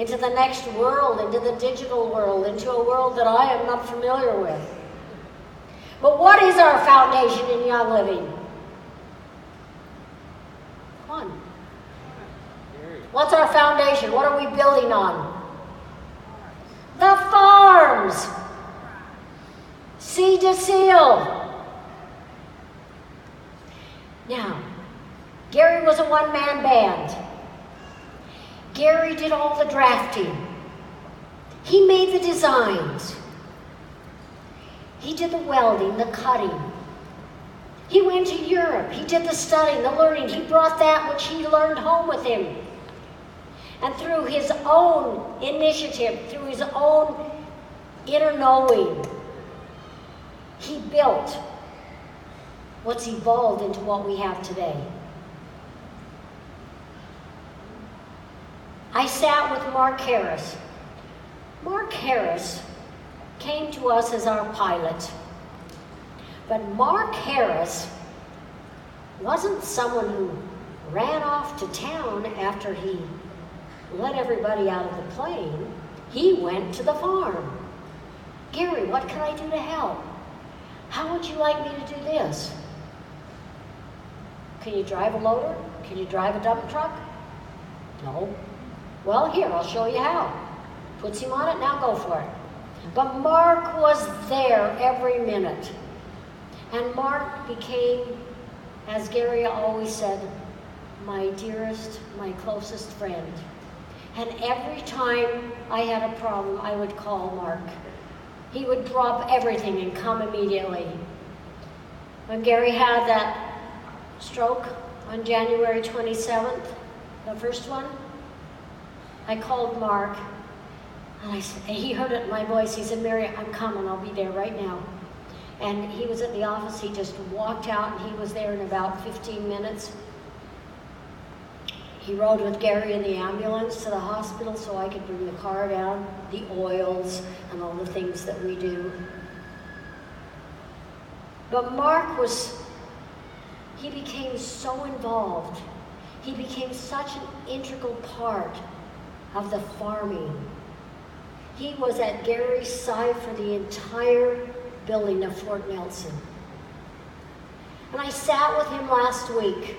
into the next world, into the digital world, into a world that I am not familiar with. But what is our foundation in Young Living? Come on. What's our foundation? What are we building on? The farms. Seed to seal. Now, Gary was a one-man band. Gary did all the drafting. He made the designs. He did the welding, the cutting. He went to Europe. He did the studying, the learning. He brought that which he learned home with him. And through his own initiative, through his own inner knowing, he built what's evolved into what we have today. I sat with Mark Harris. Mark Harris came to us as our pilot. But Mark Harris wasn't someone who ran off to town after he let everybody out of the plane. He went to the farm. Gary, what can I do to help? How would you like me to do this? Can you drive a loader? Can you drive a dump truck? No. Well, here, I'll show you how. Puts him on it, now go for it. But Mark was there every minute. And Mark became, as Gary always said, my dearest, my closest friend. And every time I had a problem, I would call Mark. He would drop everything and come immediately. When Gary had that stroke on January 27th, the first one, I called Mark, and he heard it in my voice. He said, Mary, I'm coming, I'll be there right now. And he was at the office. He just walked out, and he was there in about 15 minutes. He rode with Gary in the ambulance to the hospital so I could bring the car down, the oils, and all the things that we do. But Mark he became so involved. He became such an integral part of the farming. He was at Gary's side for the entire building of Fort Nelson. And I sat with him last week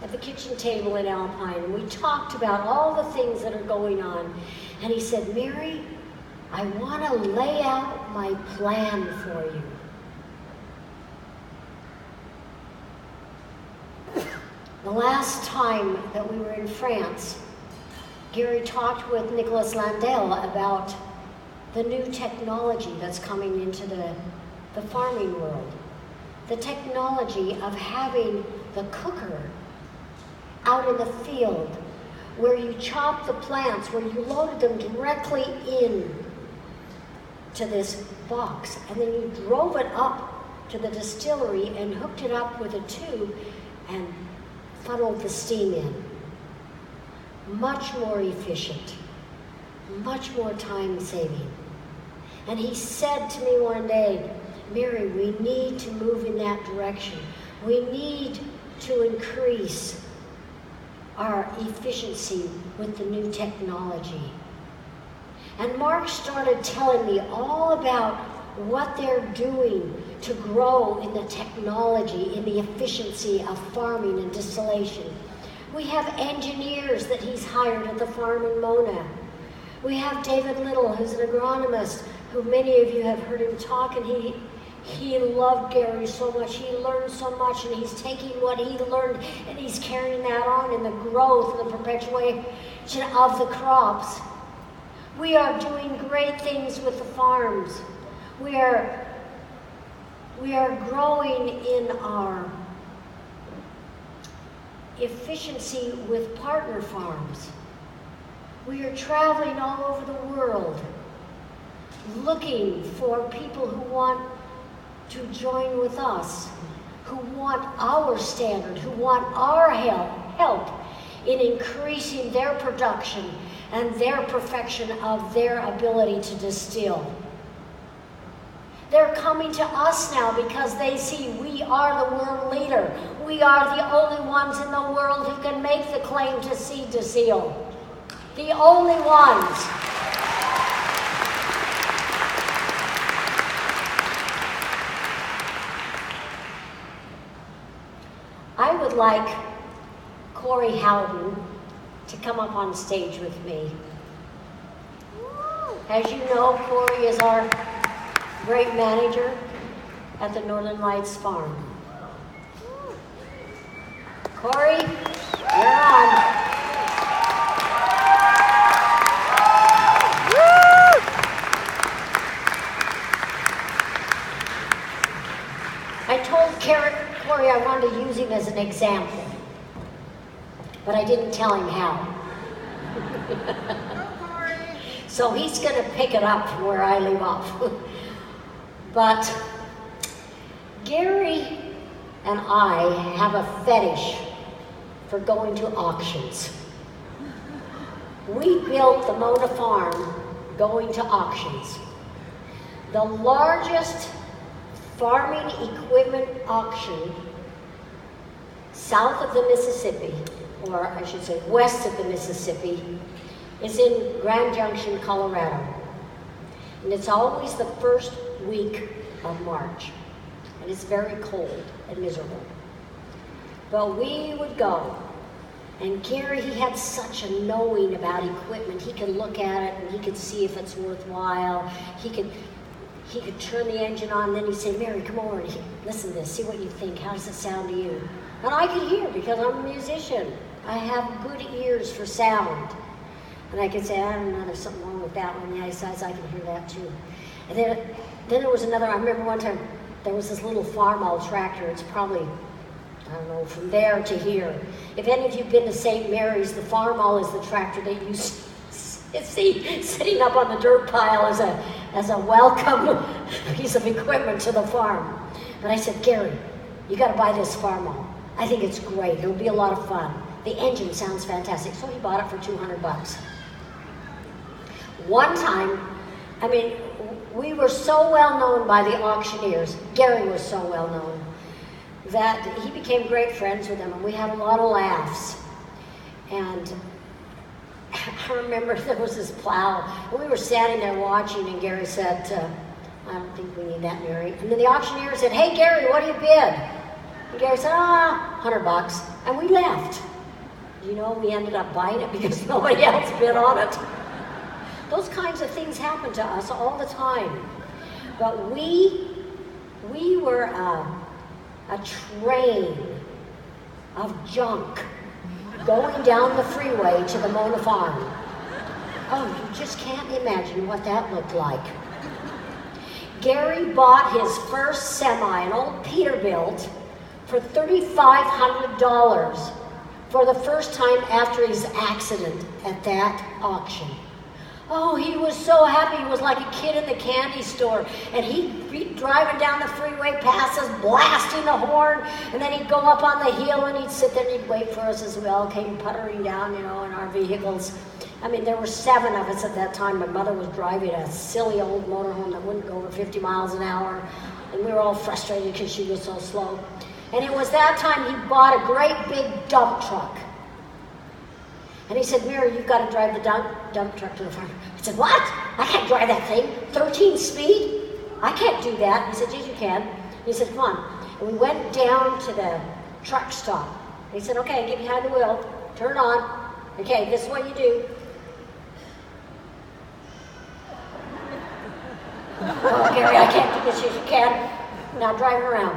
at the kitchen table in Alpine, and we talked about all the things that are going on. And he said, Mary, I want to lay out my plan for you. The last time that we were in France, Gary talked with Nicholas Landell about the new technology that's coming into the farming world. The technology of having the cooker out in the field where you chop the plants, where you loaded them directly in to this box, and then you drove it up to the distillery and hooked it up with a tube and funneled the steam in. Much more efficient, much more time saving. And he said to me one day, Mary, we need to move in that direction. We need to increase our efficiency with the new technology. And Mark started telling me all about what they're doing to grow in the technology, in the efficiency of farming and distillation. We have engineers that he's hired at the farm in Mona. We have David Little, who's an agronomist, who many of you have heard him talk, and he loved Gary so much. He learned so much, and he's taking what he learned and he's carrying that on in the growth and the perpetuation of the crops. We are doing great things with the farms. We are growing in our efficiency with partner farms. We are traveling all over the world looking for people who want to join with us, who want our standard, who want our help in increasing their production and their perfection of their ability to distill. They're coming to us now because they see we are the world leader. We are the only ones in the world who can make the claim to seed to seal. The only ones. I would like Corey Howden to come up on stage with me. As you know, Corey is our great manager at the Northern Lights Farm. Corey, you're on. I told Corey I wanted to use him as an example, but I didn't tell him how. So he's going to pick it up from where I leave off. But Gary and I have a fetish for going to auctions. We built the Mona Farm going to auctions. The largest farming equipment auction south of the Mississippi, or I should say west of the Mississippi, is in Grand Junction, Colorado. And it's always the first week of March. And it's very cold and miserable. But we would go. And Gary, he had such a knowing about equipment. He could look at it and he could see if it's worthwhile. He could turn the engine on, and then he'd say, Mary, come over and listen to this, see what you think, how does it sound to you? And I could hear because I'm a musician. I have good ears for sound. And I could say, I don't know, there's something wrong with that one. Yeah, besides, I can hear that too. And then there was another, I remember one time, there was this little farm-all tractor. It's probably, I don't know, from there to here. If any of you have been to St. Mary's, the farm-all is the tractor that you see sitting up on the dirt pile as a welcome piece of equipment to the farm. But I said, Gary, you got to buy this farm-all. I think it's great. It'll be a lot of fun. The engine sounds fantastic. So he bought it for $200. One time, I mean, we were so well known by the auctioneers, Gary was so well known, that he became great friends with them, and we had a lot of laughs. And I remember there was this plow, and we were standing there watching, and Gary said, I don't think we need that, Mary. And then the auctioneer said, hey, Gary, what do you bid? And Gary said, $100. And we left. You know, we ended up buying it because nobody else bid on it. Those kinds of things happen to us all the time. But we were a train of junk going down the freeway to the Mona Farm. Oh, you just can't imagine what that looked like. Gary bought his first semi, an old Peterbilt, for $3,500 for the first time after his accident at that auction. Oh, he was so happy. He was like a kid in the candy store. And he'd be driving down the freeway past us, blasting the horn, and then he'd go up on the hill and he'd sit there and he'd wait for us as we all came puttering down, you know, in our vehicles. I mean, there were 7 of us at that time. My mother was driving a silly old motorhome that wouldn't go over 50 miles an hour, and we were all frustrated because she was so slow. And it was that time he bought a great big dump truck. And he said, Mary, you've got to drive the dump truck to the farm. I said, what? I can't drive that thing. 13 speed? I can't do that. He said, yes, you can. He said, come on. And we went down to the truck stop. He said, okay, get behind the wheel. Turn it on. Okay, this is what you do. Oh, Gary, I can't do this. Yes, you can. Now drive around.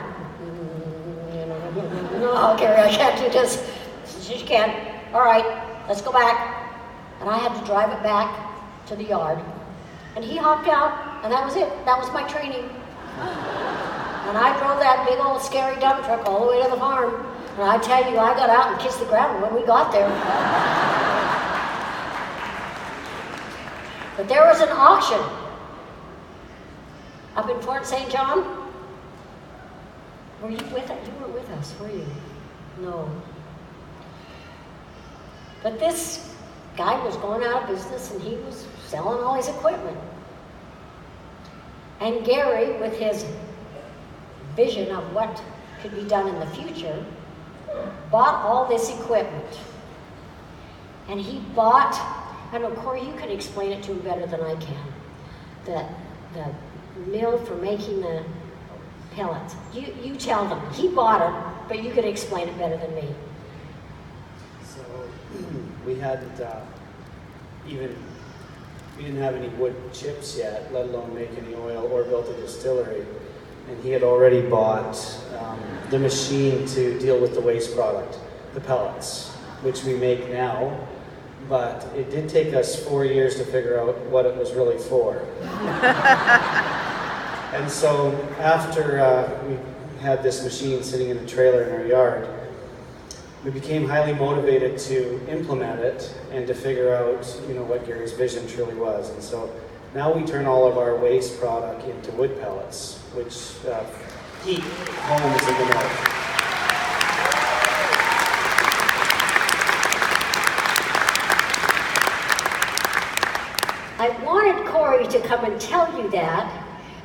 No, Gary, I can't do this. Yes, you can. All right. Let's go back. And I had to drive it back to the yard. And he hopped out, and that was it. That was my training. And I drove that big old scary dump truck all the way to the farm. And I tell you, I got out and kissed the ground when we got there. But there was an auction up in Fort St. John. Were you with us? You weren't with us, were you? No. But this guy was going out of business and he was selling all his equipment. And Gary, with his vision of what could be done in the future, bought all this equipment. And he bought I know, Corey, you can explain it to him better than I can. The mill for making the pellets. You tell them. He bought it, but you could explain it better than me. So we hadn't we didn't have any wood chips yet, let alone make any oil or built a distillery. And he had already bought the machine to deal with the waste product, the pellets, which we make now. But it did take us 4 years to figure out what it was really for. And so after we had this machine sitting in a trailer in our yard, we became highly motivated to implement it and to figure out, what Gary's vision truly was. And so now we turn all of our waste product into wood pellets, which heat homes in the north. I wanted Corey to come and tell you that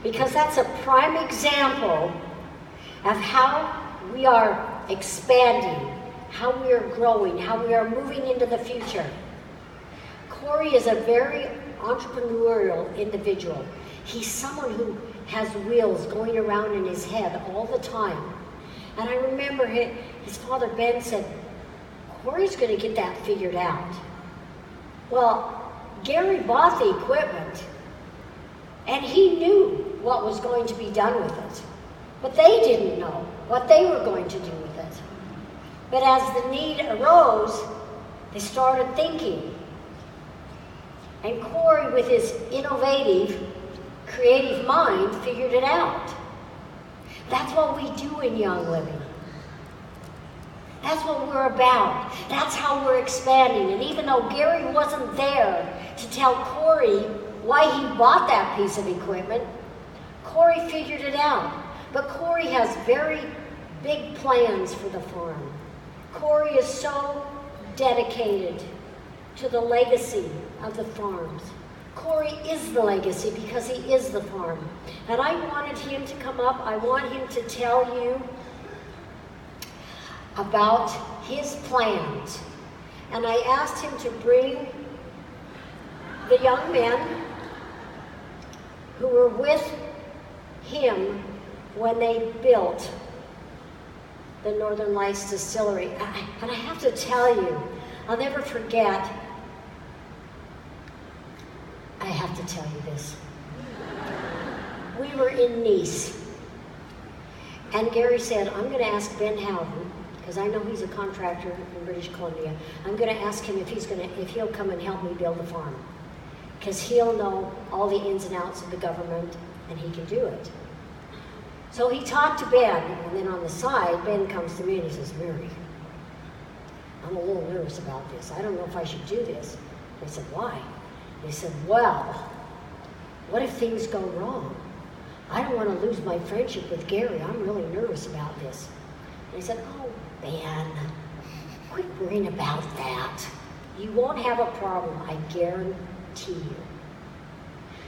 because that's a prime example of how we are expanding, how we are growing, how we are moving into the future. Corey is a very entrepreneurial individual. He's someone who has wheels going around in his head all the time. And I remember his father Ben said, Corey's going to get that figured out. Well, Gary bought the equipment, and he knew what was going to be done with it. But they didn't know what they were going to do with it. But as the need arose, they started thinking. And Corey, with his innovative, creative mind, figured it out. That's what we do in Young Living. That's what we're about. That's how we're expanding. And even though Gary wasn't there to tell Corey why he bought that piece of equipment, Corey figured it out. But Corey has very big plans for the farm. Corey is so dedicated to the legacy of the farms. Corey is the legacy because he is the farm. And I wanted him to come up. I want him to tell you about his plans. And I asked him to bring the young men who were with him when they built the Northern Lights Distillery. And I have to tell you, I'll never forget, I have to tell you this. We were in Nice, and Gary said, I'm going to ask Ben Howden, because I know he's a contractor in British Columbia. I'm going to ask him if he'll come and help me build the farm, because he'll know all the ins and outs of the government, and he can do it. So he talked to Ben, and then on the side, Ben comes to me and he says, Mary, I'm a little nervous about this. I don't know if I should do this. I said, why? He said, well, what if things go wrong? I don't want to lose my friendship with Gary. I'm really nervous about this. And I said, oh, Ben, quit worrying about that. You won't have a problem, I guarantee you.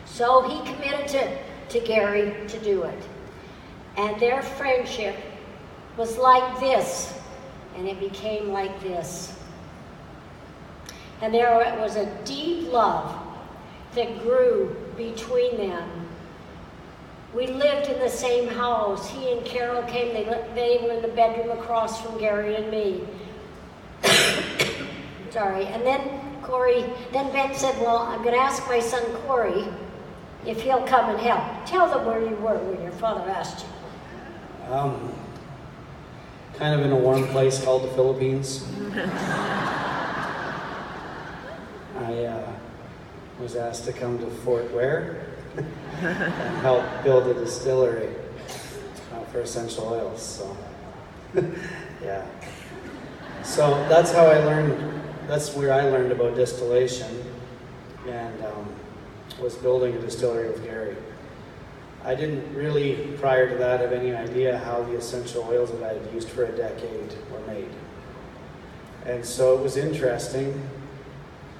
So he committed to Gary to do it. And their friendship was like this, and it became like this. And there was a deep love that grew between them. We lived in the same house. He and Carol came, they were in the bedroom across from Gary and me. Sorry. And then Ben said, well, I'm going to ask my son Corey if he'll come and help. Tell them where you were when your father asked you. Kind of in a warm place called the Philippines. I was asked to come to Fort Ware and help build a distillery for essential oils. So, yeah. So that's how I learned. That's where I learned about distillation, and was building a distillery with Gary. I didn't really, prior to that, have any idea how the essential oils that I had used for a decade were made. And so it was interesting.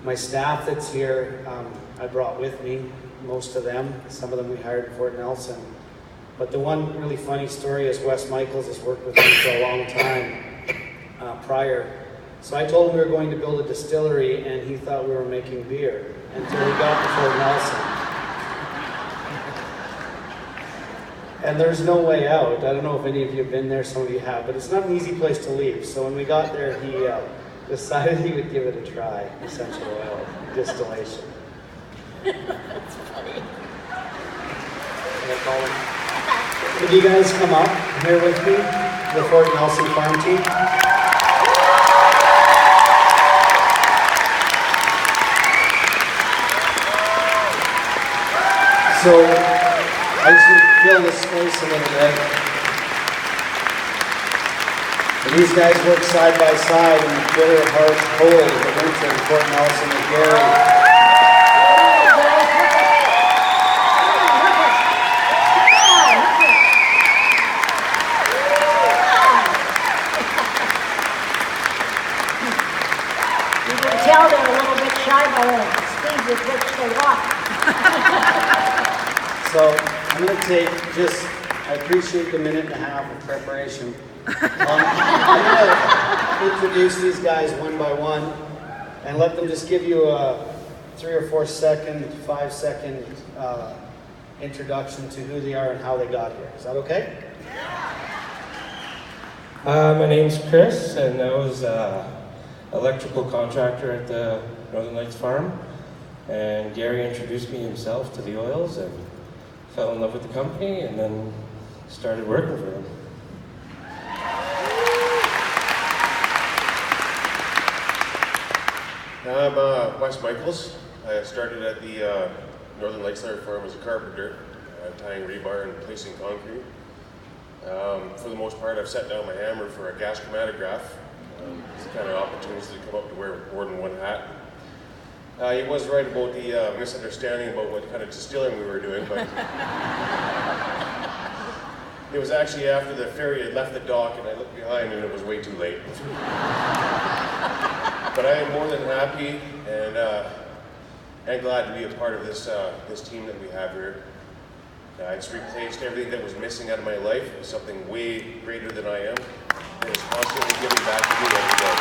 My staff that's here, I brought with me, most of them. Some of them we hired in Fort Nelson. But the one really funny story is Wes Michaels has worked with me for a long time prior So I told him we were going to build a distillery, and he thought we were making beer until we got to Fort Nelson. And there's no way out. I don't know if any of you have been there, some of you have, but it's not an easy place to leave. So when we got there, he decided he would give it a try, essential oil distillation. That's funny. Would you guys come up here with me, the Fort Nelson farm team? So I should fill the space a little bit. And these guys work side by side in the bitter, harsh cold of the winter in Fort Nelson and Gary. You can tell they're a little bit shy by the speed with which they walk. So I'm going to take I appreciate the minute and a half of preparation. I'm going to introduce these guys one by one and let them just give you a 3 or 4 second, 5 second introduction to who they are and how they got here. Is that okay? My name's Chris, and I was an electrical contractor at the Northern Lights farm. And Gary introduced me himself to the oils and fell in love with the company and then started working for him. I'm Wes Michaels. I started at the Northern Lights farm as a carpenter, tying rebar and placing concrete. For the most part, I've set down my hammer for a gas chromatograph. It's the kind of opportunities that come up to wear more than one hat. He was right about the misunderstanding about what kind of distilling we were doing, but it was actually after the ferry had left the dock and I looked behind and it was way too late. But I am more than happy and glad to be a part of this team that we have here. It's replaced everything that was missing out of my life with something way greater than I am, and it's constantly giving back to me every day.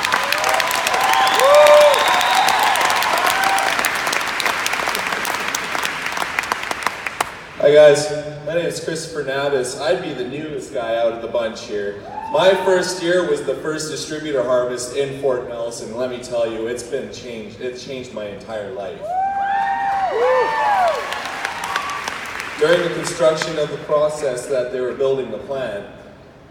Hi guys, my name is Christopher Natus. I'd be the newest guy out of the bunch here. My first year was the first distributor harvest in Fort Nelson. Let me tell you, it's changed my entire life. During the construction of the process that they were building the plant,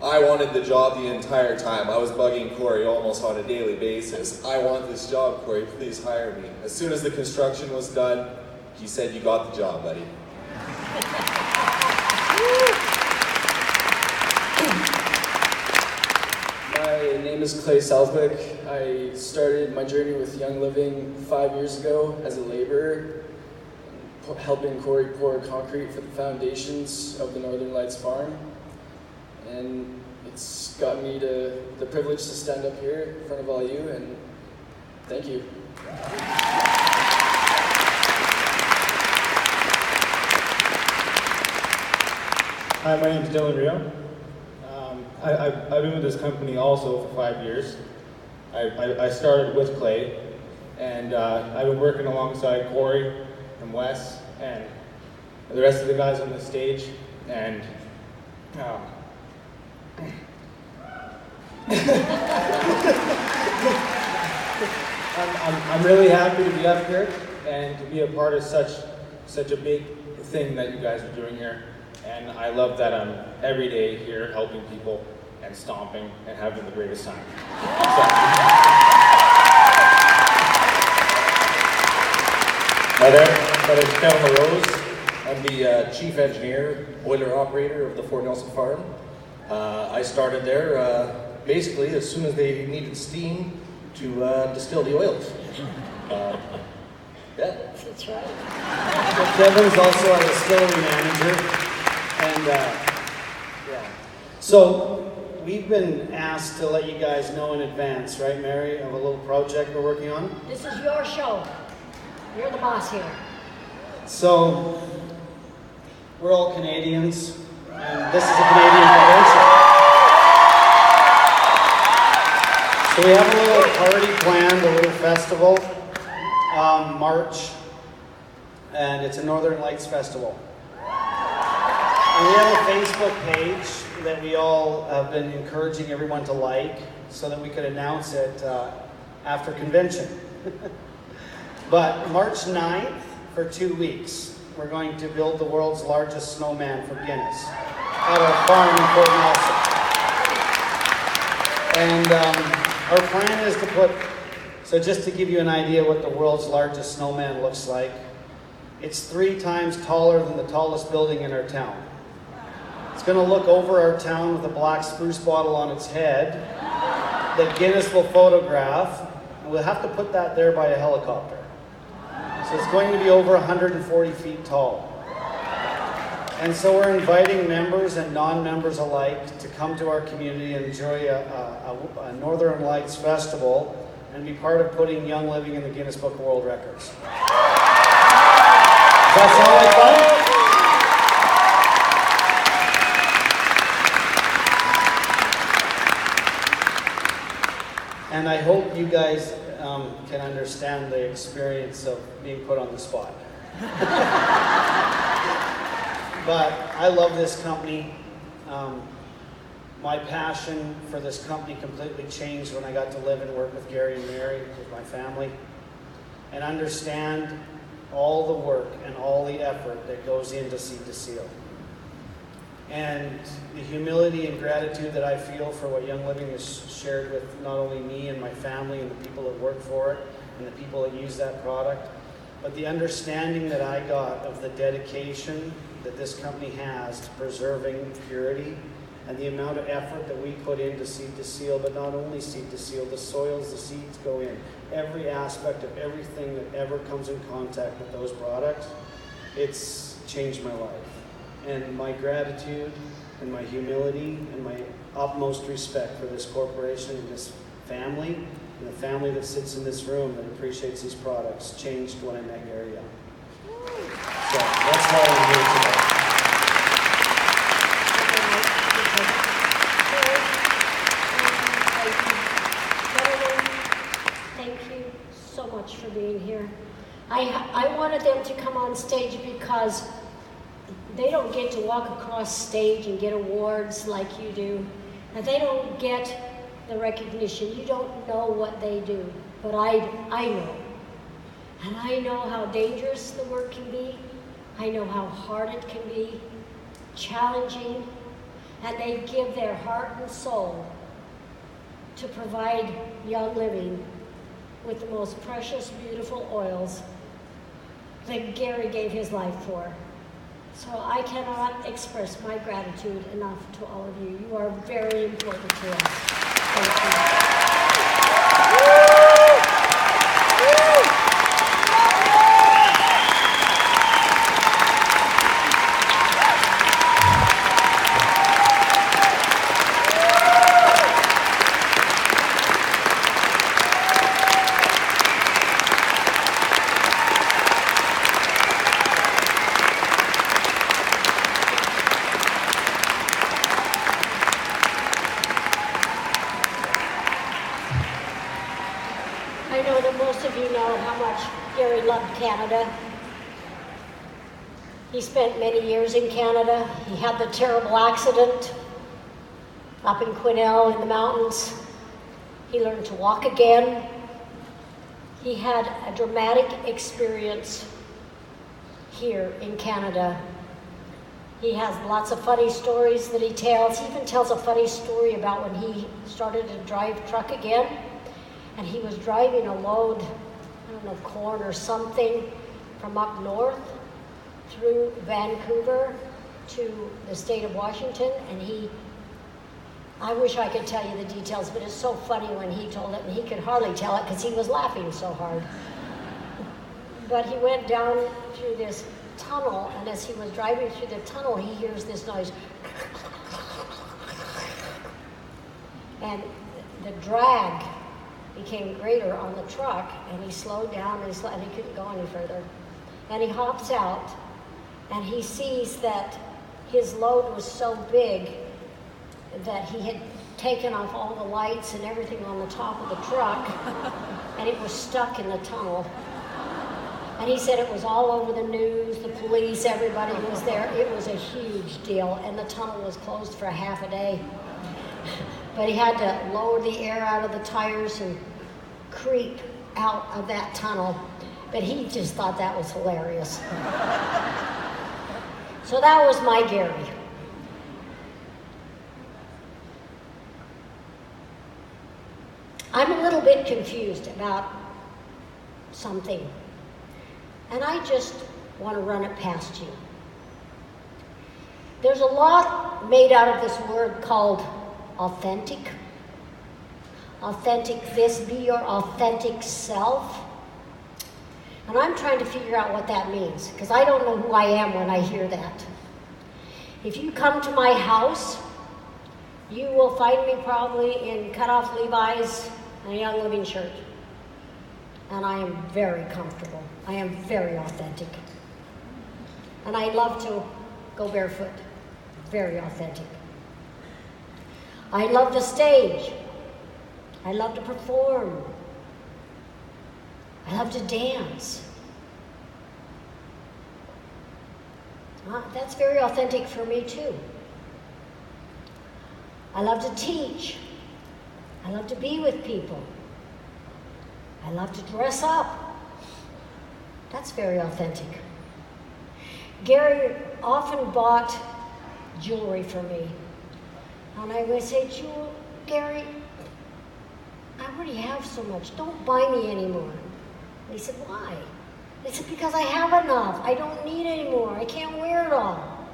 I wanted the job the entire time. I was bugging Corey almost on a daily basis. I want this job, Corey, please hire me. As soon as the construction was done, he said, "You got the job, buddy." My name is Clay Southwick. I started my journey with Young Living 5 years ago as a laborer, helping Corey pour concrete for the foundations of the Northern Lights farm. And it's gotten me the privilege to stand up here in front of all you, and thank you. Hi, my name is Dylan Rio. I've been with this company also for 5 years. I started with Clay, and I've been working alongside Corey and Wes and the rest of the guys on the stage. And I'm really happy to be up here and to be a part of such a big thing that you guys are doing here. And I love that I'm every day here helping people and stomping and having the greatest time. Hi there, my name is Kevin LaRose. I'm the chief engineer, boiler operator of the Fort Nelson farm. I started there basically as soon as they needed steam to distill the oils. Yeah. That's right. Well, Kevin's also our distillery manager. And so we've been asked to let you guys know in advance, right, Mary, of a little project we're working on. This is your show. You're the boss here. So we're all Canadians, and this is a Canadian convention. So we have a little party planned, a little festival, March, and it's a Northern Lights Festival. And we have a Facebook page that we all have been encouraging everyone to like so that we could announce it after convention. But March 9th, for 2 weeks, we're going to build the world's largest snowman for Guinness at our farm in Port Nelson. And our plan is to put, so just to give you an idea what the world's largest snowman looks like, it's 3 times taller than the tallest building in our town. It's going to look over our town with a black spruce bottle on its head that Guinness will photograph, and we'll have to put that there by a helicopter. So it's going to be over 140 feet tall. And so we're inviting members and non-members alike to come to our community and enjoy a Northern Lights Festival and be part of putting Young Living in the Guinness Book of World Records. Does that sound like fun? And I hope you guys can understand the experience of being put on the spot. But I love this company. My passion for this company completely changed when I got to live and work with Gary and Mary, with my family, and understand all the work and all the effort that goes into Seed to Seal. And the humility and gratitude that I feel for what Young Living has shared with not only me and my family and the people that work for it and the people that use that product, but the understanding that I got of the dedication that this company has to preserving purity and the amount of effort that we put into Seed to Seal, but not only Seed to Seal, the soils the seeds go in, every aspect of everything that ever comes in contact with those products, it's changed my life. And my gratitude and my humility and my utmost respect for this corporation and this family and the family that sits in this room that appreciates these products changed when I met Gary Young. So that's why I'm here today. Thank you so much for being here. I wanted them to come on stage because they don't get to walk across stage and get awards like you do. And they don't get the recognition. You don't know what they do, but I know. And I know how dangerous the work can be. I know how hard it can be, challenging. And they give their heart and soul to provide Young Living with the most precious, beautiful oils that Gary gave his life for. So I cannot express my gratitude enough to all of you. You are very important to us. Thank you. I know that most of you know how much Gary loved Canada. He spent many years in Canada. He had the terrible accident up in Quesnel in the mountains. He learned to walk again. He had a dramatic experience here in Canada. He has lots of funny stories that he tells. He even tells a funny story about when he started to drive truck again. And he was driving a load, I don't know, corn or something from up north through Vancouver to the state of Washington. And I wish I could tell you the details, but it's so funny when he told it, and he could hardly tell it because he was laughing so hard. But he went down through this tunnel, and as he was driving through the tunnel, he hears this noise. And the drag became greater on the truck, and he slowed down and he couldn't go any further. And he hops out, and he sees that his load was so big that he had taken off all the lights and everything on the top of the truck, and it was stuck in the tunnel. And he said it was all over the news, the police, everybody was there. It was a huge deal, and the tunnel was closed for half a day. But he had to lower the air out of the tires and creep out of that tunnel. But he just thought that was hilarious. So that was my Gary. I'm a little bit confused about something, and I just want to run it past you. There's a lot made out of this word called authentic. Authentic this, be your authentic self. And I'm trying to figure out what that means, because I don't know who I am when I hear that. If you come to my house, you will find me probably in cut-off Levi's and a Young Living shirt. And I am very comfortable. I am very authentic. And I love to go barefoot. Very authentic. I love the stage. I love to perform. I love to dance. That's very authentic for me too. I love to teach. I love to be with people. I love to dress up. That's very authentic. Gary often bought jewelry for me. And I would say, Gary, I already have so much. Don't buy me anymore. And he said, why? I said, because I have enough. I don't need any more. I can't wear it all.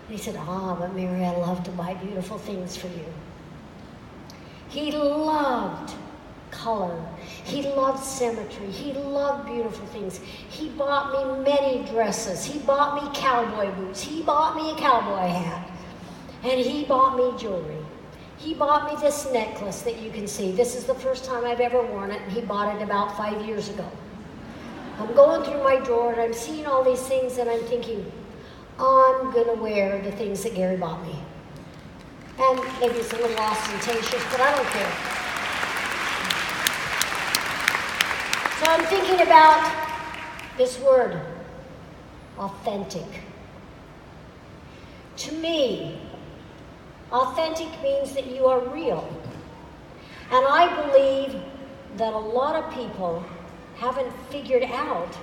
And he said, but Mary, I love to buy beautiful things for you. He loved color. He loved symmetry. He loved beautiful things. He bought me many dresses. He bought me cowboy boots. He bought me a cowboy hat. And he bought me jewelry. He bought me this necklace that you can see. This is the first time I've ever worn it, and he bought it about 5 years ago. I'm going through my drawer, and I'm seeing all these things, and I'm thinking, I'm going to wear the things that Gary bought me. And maybe it's a little ostentatious, but I don't care. So I'm thinking about this word, authentic. To me, authentic means that you are real. And I believe that a lot of people haven't figured out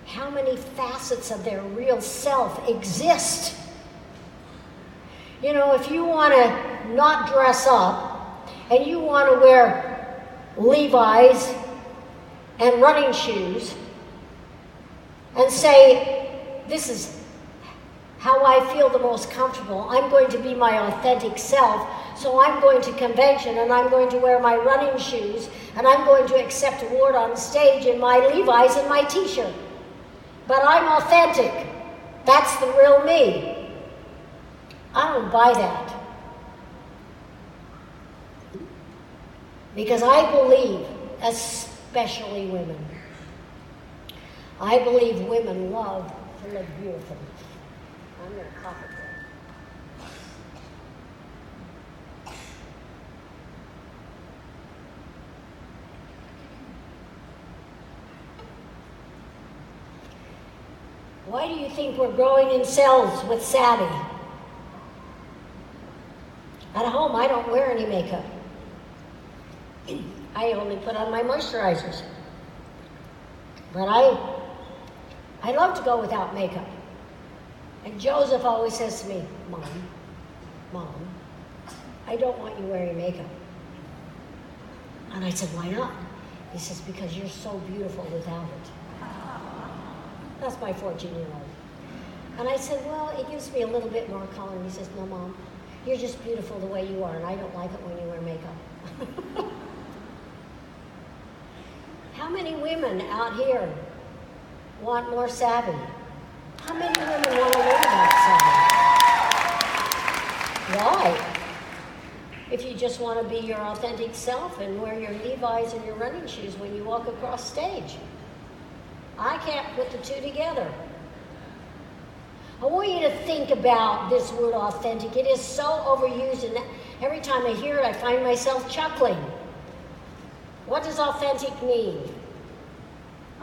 how many facets of their real self exist. You know, if you want to not dress up and you want to wear Levi's and running shoes and say, this is how I feel the most comfortable. I'm going to be my authentic self, so I'm going to convention and I'm going to wear my running shoes and I'm going to accept award on stage in my Levi's and my t-shirt. But I'm authentic. That's the real me. I don't buy that. Because I believe, especially women, I believe women love to look beautiful. I'm going to cough it. Why do you think we're growing in cells with Savvy? At home, I don't wear any makeup. I only put on my moisturizers. But I love to go without makeup. And Joseph always says to me, Mom, I don't want you wearing makeup. And I said, why not? He says, because you're so beautiful without it. That's my 14-year-old. And I said, well, it gives me a little bit more color. And he says, no, Mom, you're just beautiful the way you are, and I don't like it when you wear makeup. How many women out here want more Savvy? How many women want to learn about Savvy? Why? If you just want to be your authentic self and wear your Levi's and your running shoes when you walk across stage. I can't put the two together. I want you to think about this word authentic. It is so overused, Every time I hear it, I find myself chuckling. What does authentic mean?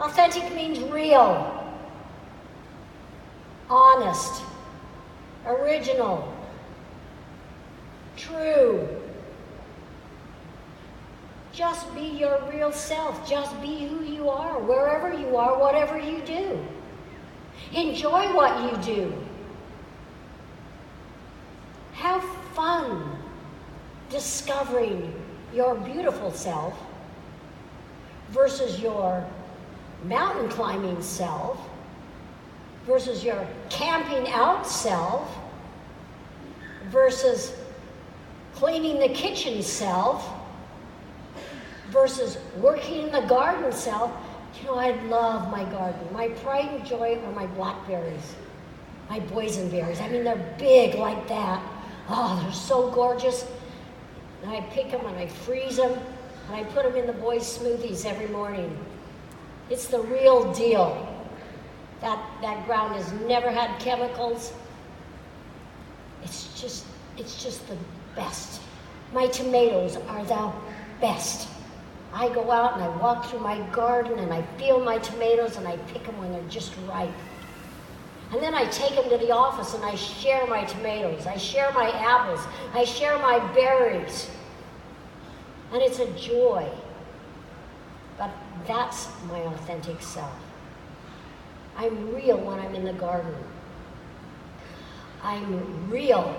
Authentic means real, honest, original, true. Just be your real self. Just be who you are, wherever you are, whatever you do. Enjoy what you do. Have fun discovering your beautiful self versus your mountain climbing self versus your camping out self versus cleaning the kitchen self versus working in the garden self. You know, I love my garden. My pride and joy are my blackberries, my boysenberries. I mean, they're big like that. Oh, they're so gorgeous. And I pick them and I freeze them and I put them in the boys' smoothies every morning. It's the real deal. That ground has never had chemicals. It's just the best. My tomatoes are the best. I go out and I walk through my garden and I feel my tomatoes and I pick them when they're just ripe. And then I take them to the office and I share my tomatoes. I share my apples. I share my berries. And it's a joy. But that's my authentic self. I'm real when I'm in the garden. I'm real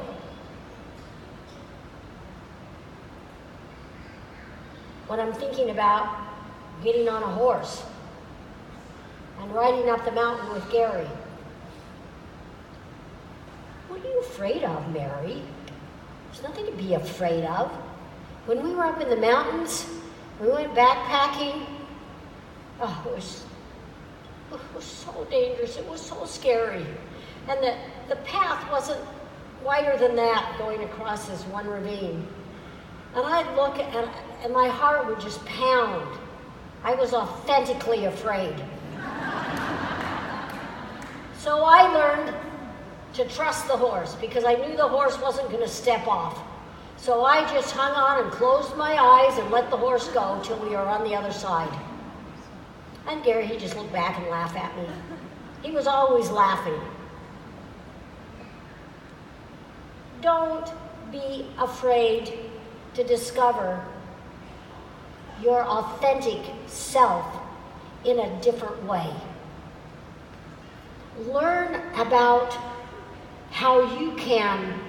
when I'm thinking about getting on a horse and riding up the mountain with Gary. What are you afraid of, Mary? There's nothing to be afraid of. When we were up in the mountains, we went backpacking. Oh, it was so dangerous. It was so scary. And the path wasn't wider than that going across this one ravine. And I'd look and my heart would just pound. I was authentically afraid. So I learned to trust the horse because I knew the horse wasn't going to step off. So I just hung on and closed my eyes and let the horse go till we were on the other side. And Gary, he just looked back and laughed at me. He was always laughing. Don't be afraid to discover your authentic self in a different way. Learn about how you can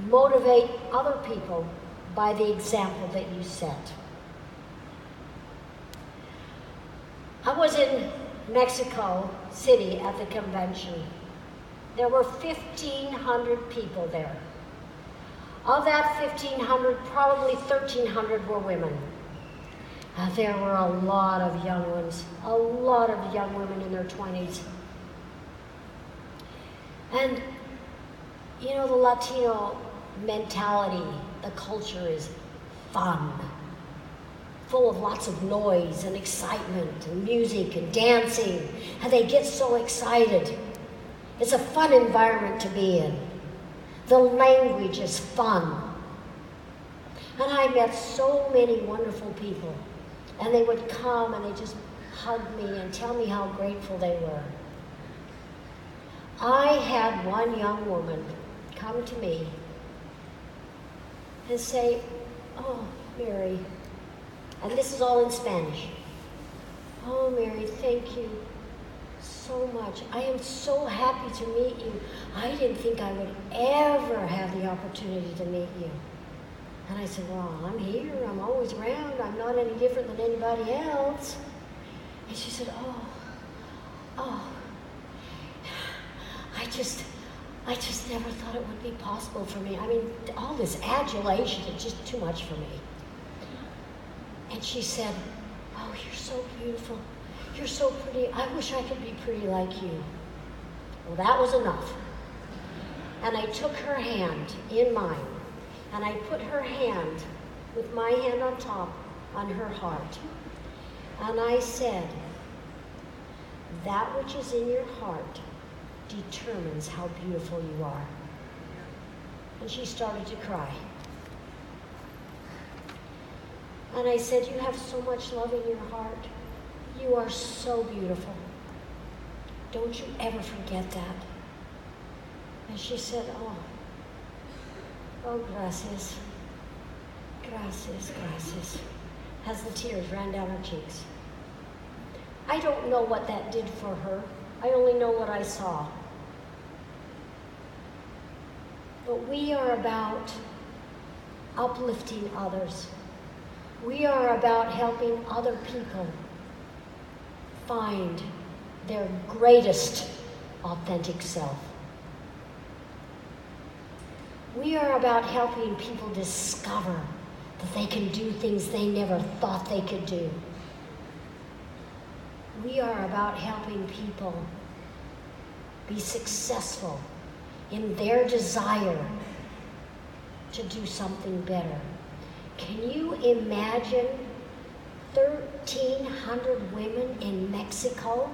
motivate other people by the example that you set. I was in Mexico City at the convention. There were 1,500 people there. Of that 1,500, probably 1,300 were women. There were a lot of young ones, a lot of young women in their 20s. And, you know, the Latino mentality, the culture is fun, full of lots of noise and excitement and music and dancing, and they get so excited. It's a fun environment to be in. The language is fun. And I met so many wonderful people, and they would come and they just hug me and tell me how grateful they were. I had one young woman come to me and say, "Oh, Mary," and this is all in Spanish. "Oh, Mary, thank you so much. I am so happy to meet you. I didn't think I would ever have the opportunity to meet you." And I said, "Well, I'm here. I'm always around. I'm not any different than anybody else." And she said, oh, I just never thought it would be possible for me. I mean, all this adulation is just too much for me." And she said, "Oh, you're so beautiful. You're so pretty. I wish I could be pretty like you." Well, that was enough. And I took her hand in mine, and I put her hand with my hand on top on her heart. And I said, "That which is in your heart determines how beautiful you are." And she started to cry. And I said, you have so much love in your heart. You are so beautiful. Don't you ever forget that. And she said, oh, gracias. Gracias, gracias. As the tears ran down her cheeks. I don't know what that did for her. I only know what I saw. But we are about uplifting others. We are about helping other people find their greatest authentic self. We are about helping people discover that they can do things they never thought they could do. We are about helping people be successful in their desire to do something better. Can you imagine 1,300 women in Mexico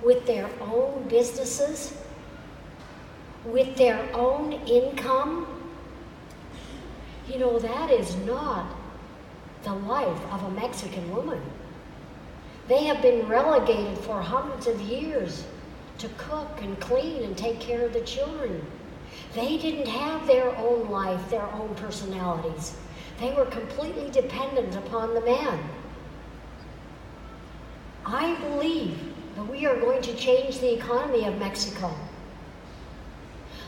with their own businesses, with their own income? You know, that is not the life of a Mexican woman. They have been relegated for hundreds of years to cook and clean and take care of the children. They didn't have their own life, their own personalities. They were completely dependent upon the man. I believe that we are going to change the economy of Mexico.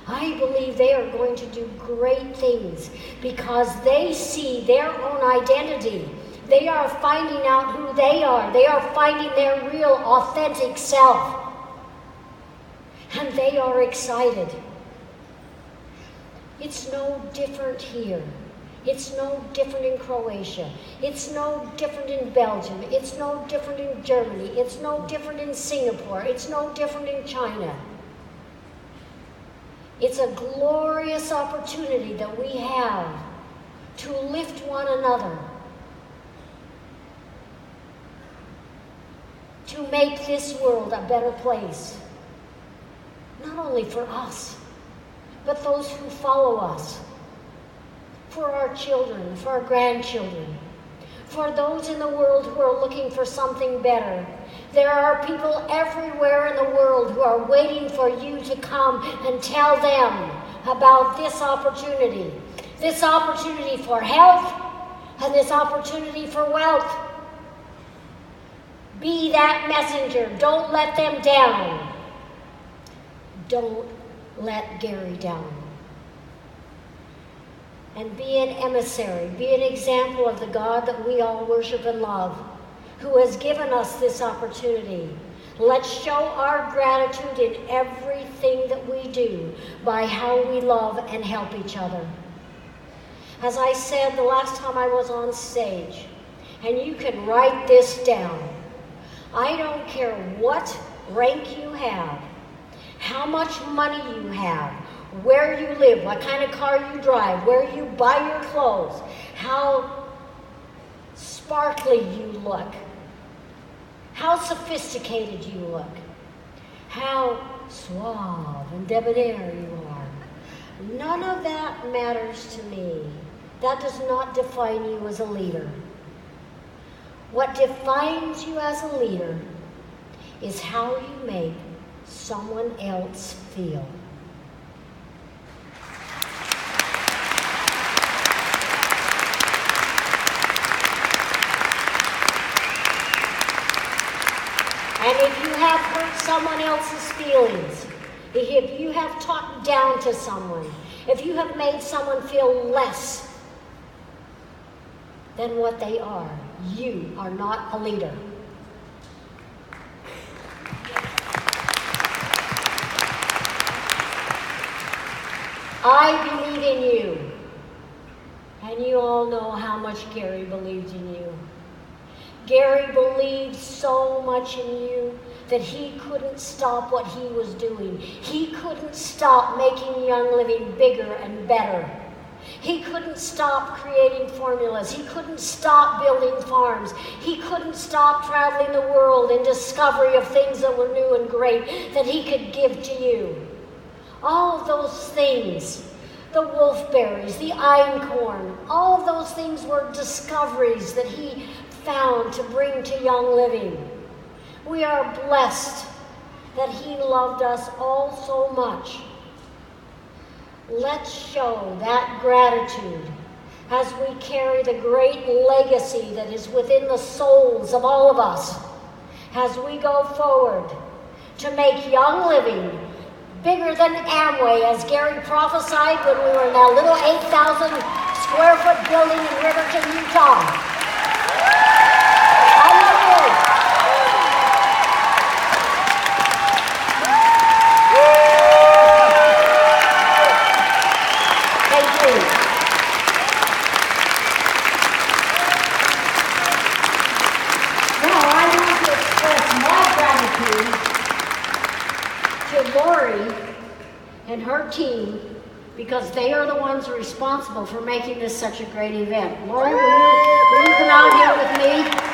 I believe they are going to do great things because they see their own identity. They are finding out who they are. They are finding their real, authentic self. And they are excited. It's no different here. It's no different in Croatia. It's no different in Belgium. It's no different in Germany. It's no different in Singapore. It's no different in China. It's a glorious opportunity that we have to lift one another, to make this world a better place, not only for us, but those who follow us, for our children, for our grandchildren, for those in the world who are looking for something better. There are people everywhere in the world who are waiting for you to come and tell them about this opportunity for health and this opportunity for wealth. Be that messenger. Don't let them down. Don't let Gary down. And be an emissary, be an example of the God that we all worship and love, who has given us this opportunity. Let's show our gratitude in everything that we do by how we love and help each other. As I said the last time I was on stage, and you can write this down, I don't care what rank you have, how much money you have, where you live, what kind of car you drive, where you buy your clothes, how sparkly you look, how sophisticated you look, how suave and debonair you are. None of that matters to me. That does not define you as a leader. What defines you as a leader is how you make someone else feel. And if you have hurt someone else's feelings, if you have talked down to someone, if you have made someone feel less than what they are, you are not a leader. I believe in you. And you all know how much Gary believed in you. Gary believed so much in you that he couldn't stop what he was doing. He couldn't stop making Young Living bigger and better. He couldn't stop creating formulas. He couldn't stop building farms. He couldn't stop traveling the world in discovery of things that were new and great that he could give to you. All of those things the wolfberries, the einkorn, all of those things were discoveries that he found to bring to Young Living. We are blessed that he loved us all so much. Let's show that gratitude as we carry the great legacy that is within the souls of all of us as we go forward to make Young Living bigger than Amway, as Gary prophesied when we were in that little 8,000 square foot building in Riverton, Utah. I love you. Thank you. Now I want to express my gratitude to Lori and her team, because they are the ones responsible for making this such a great event. Lori, will you come out here with me?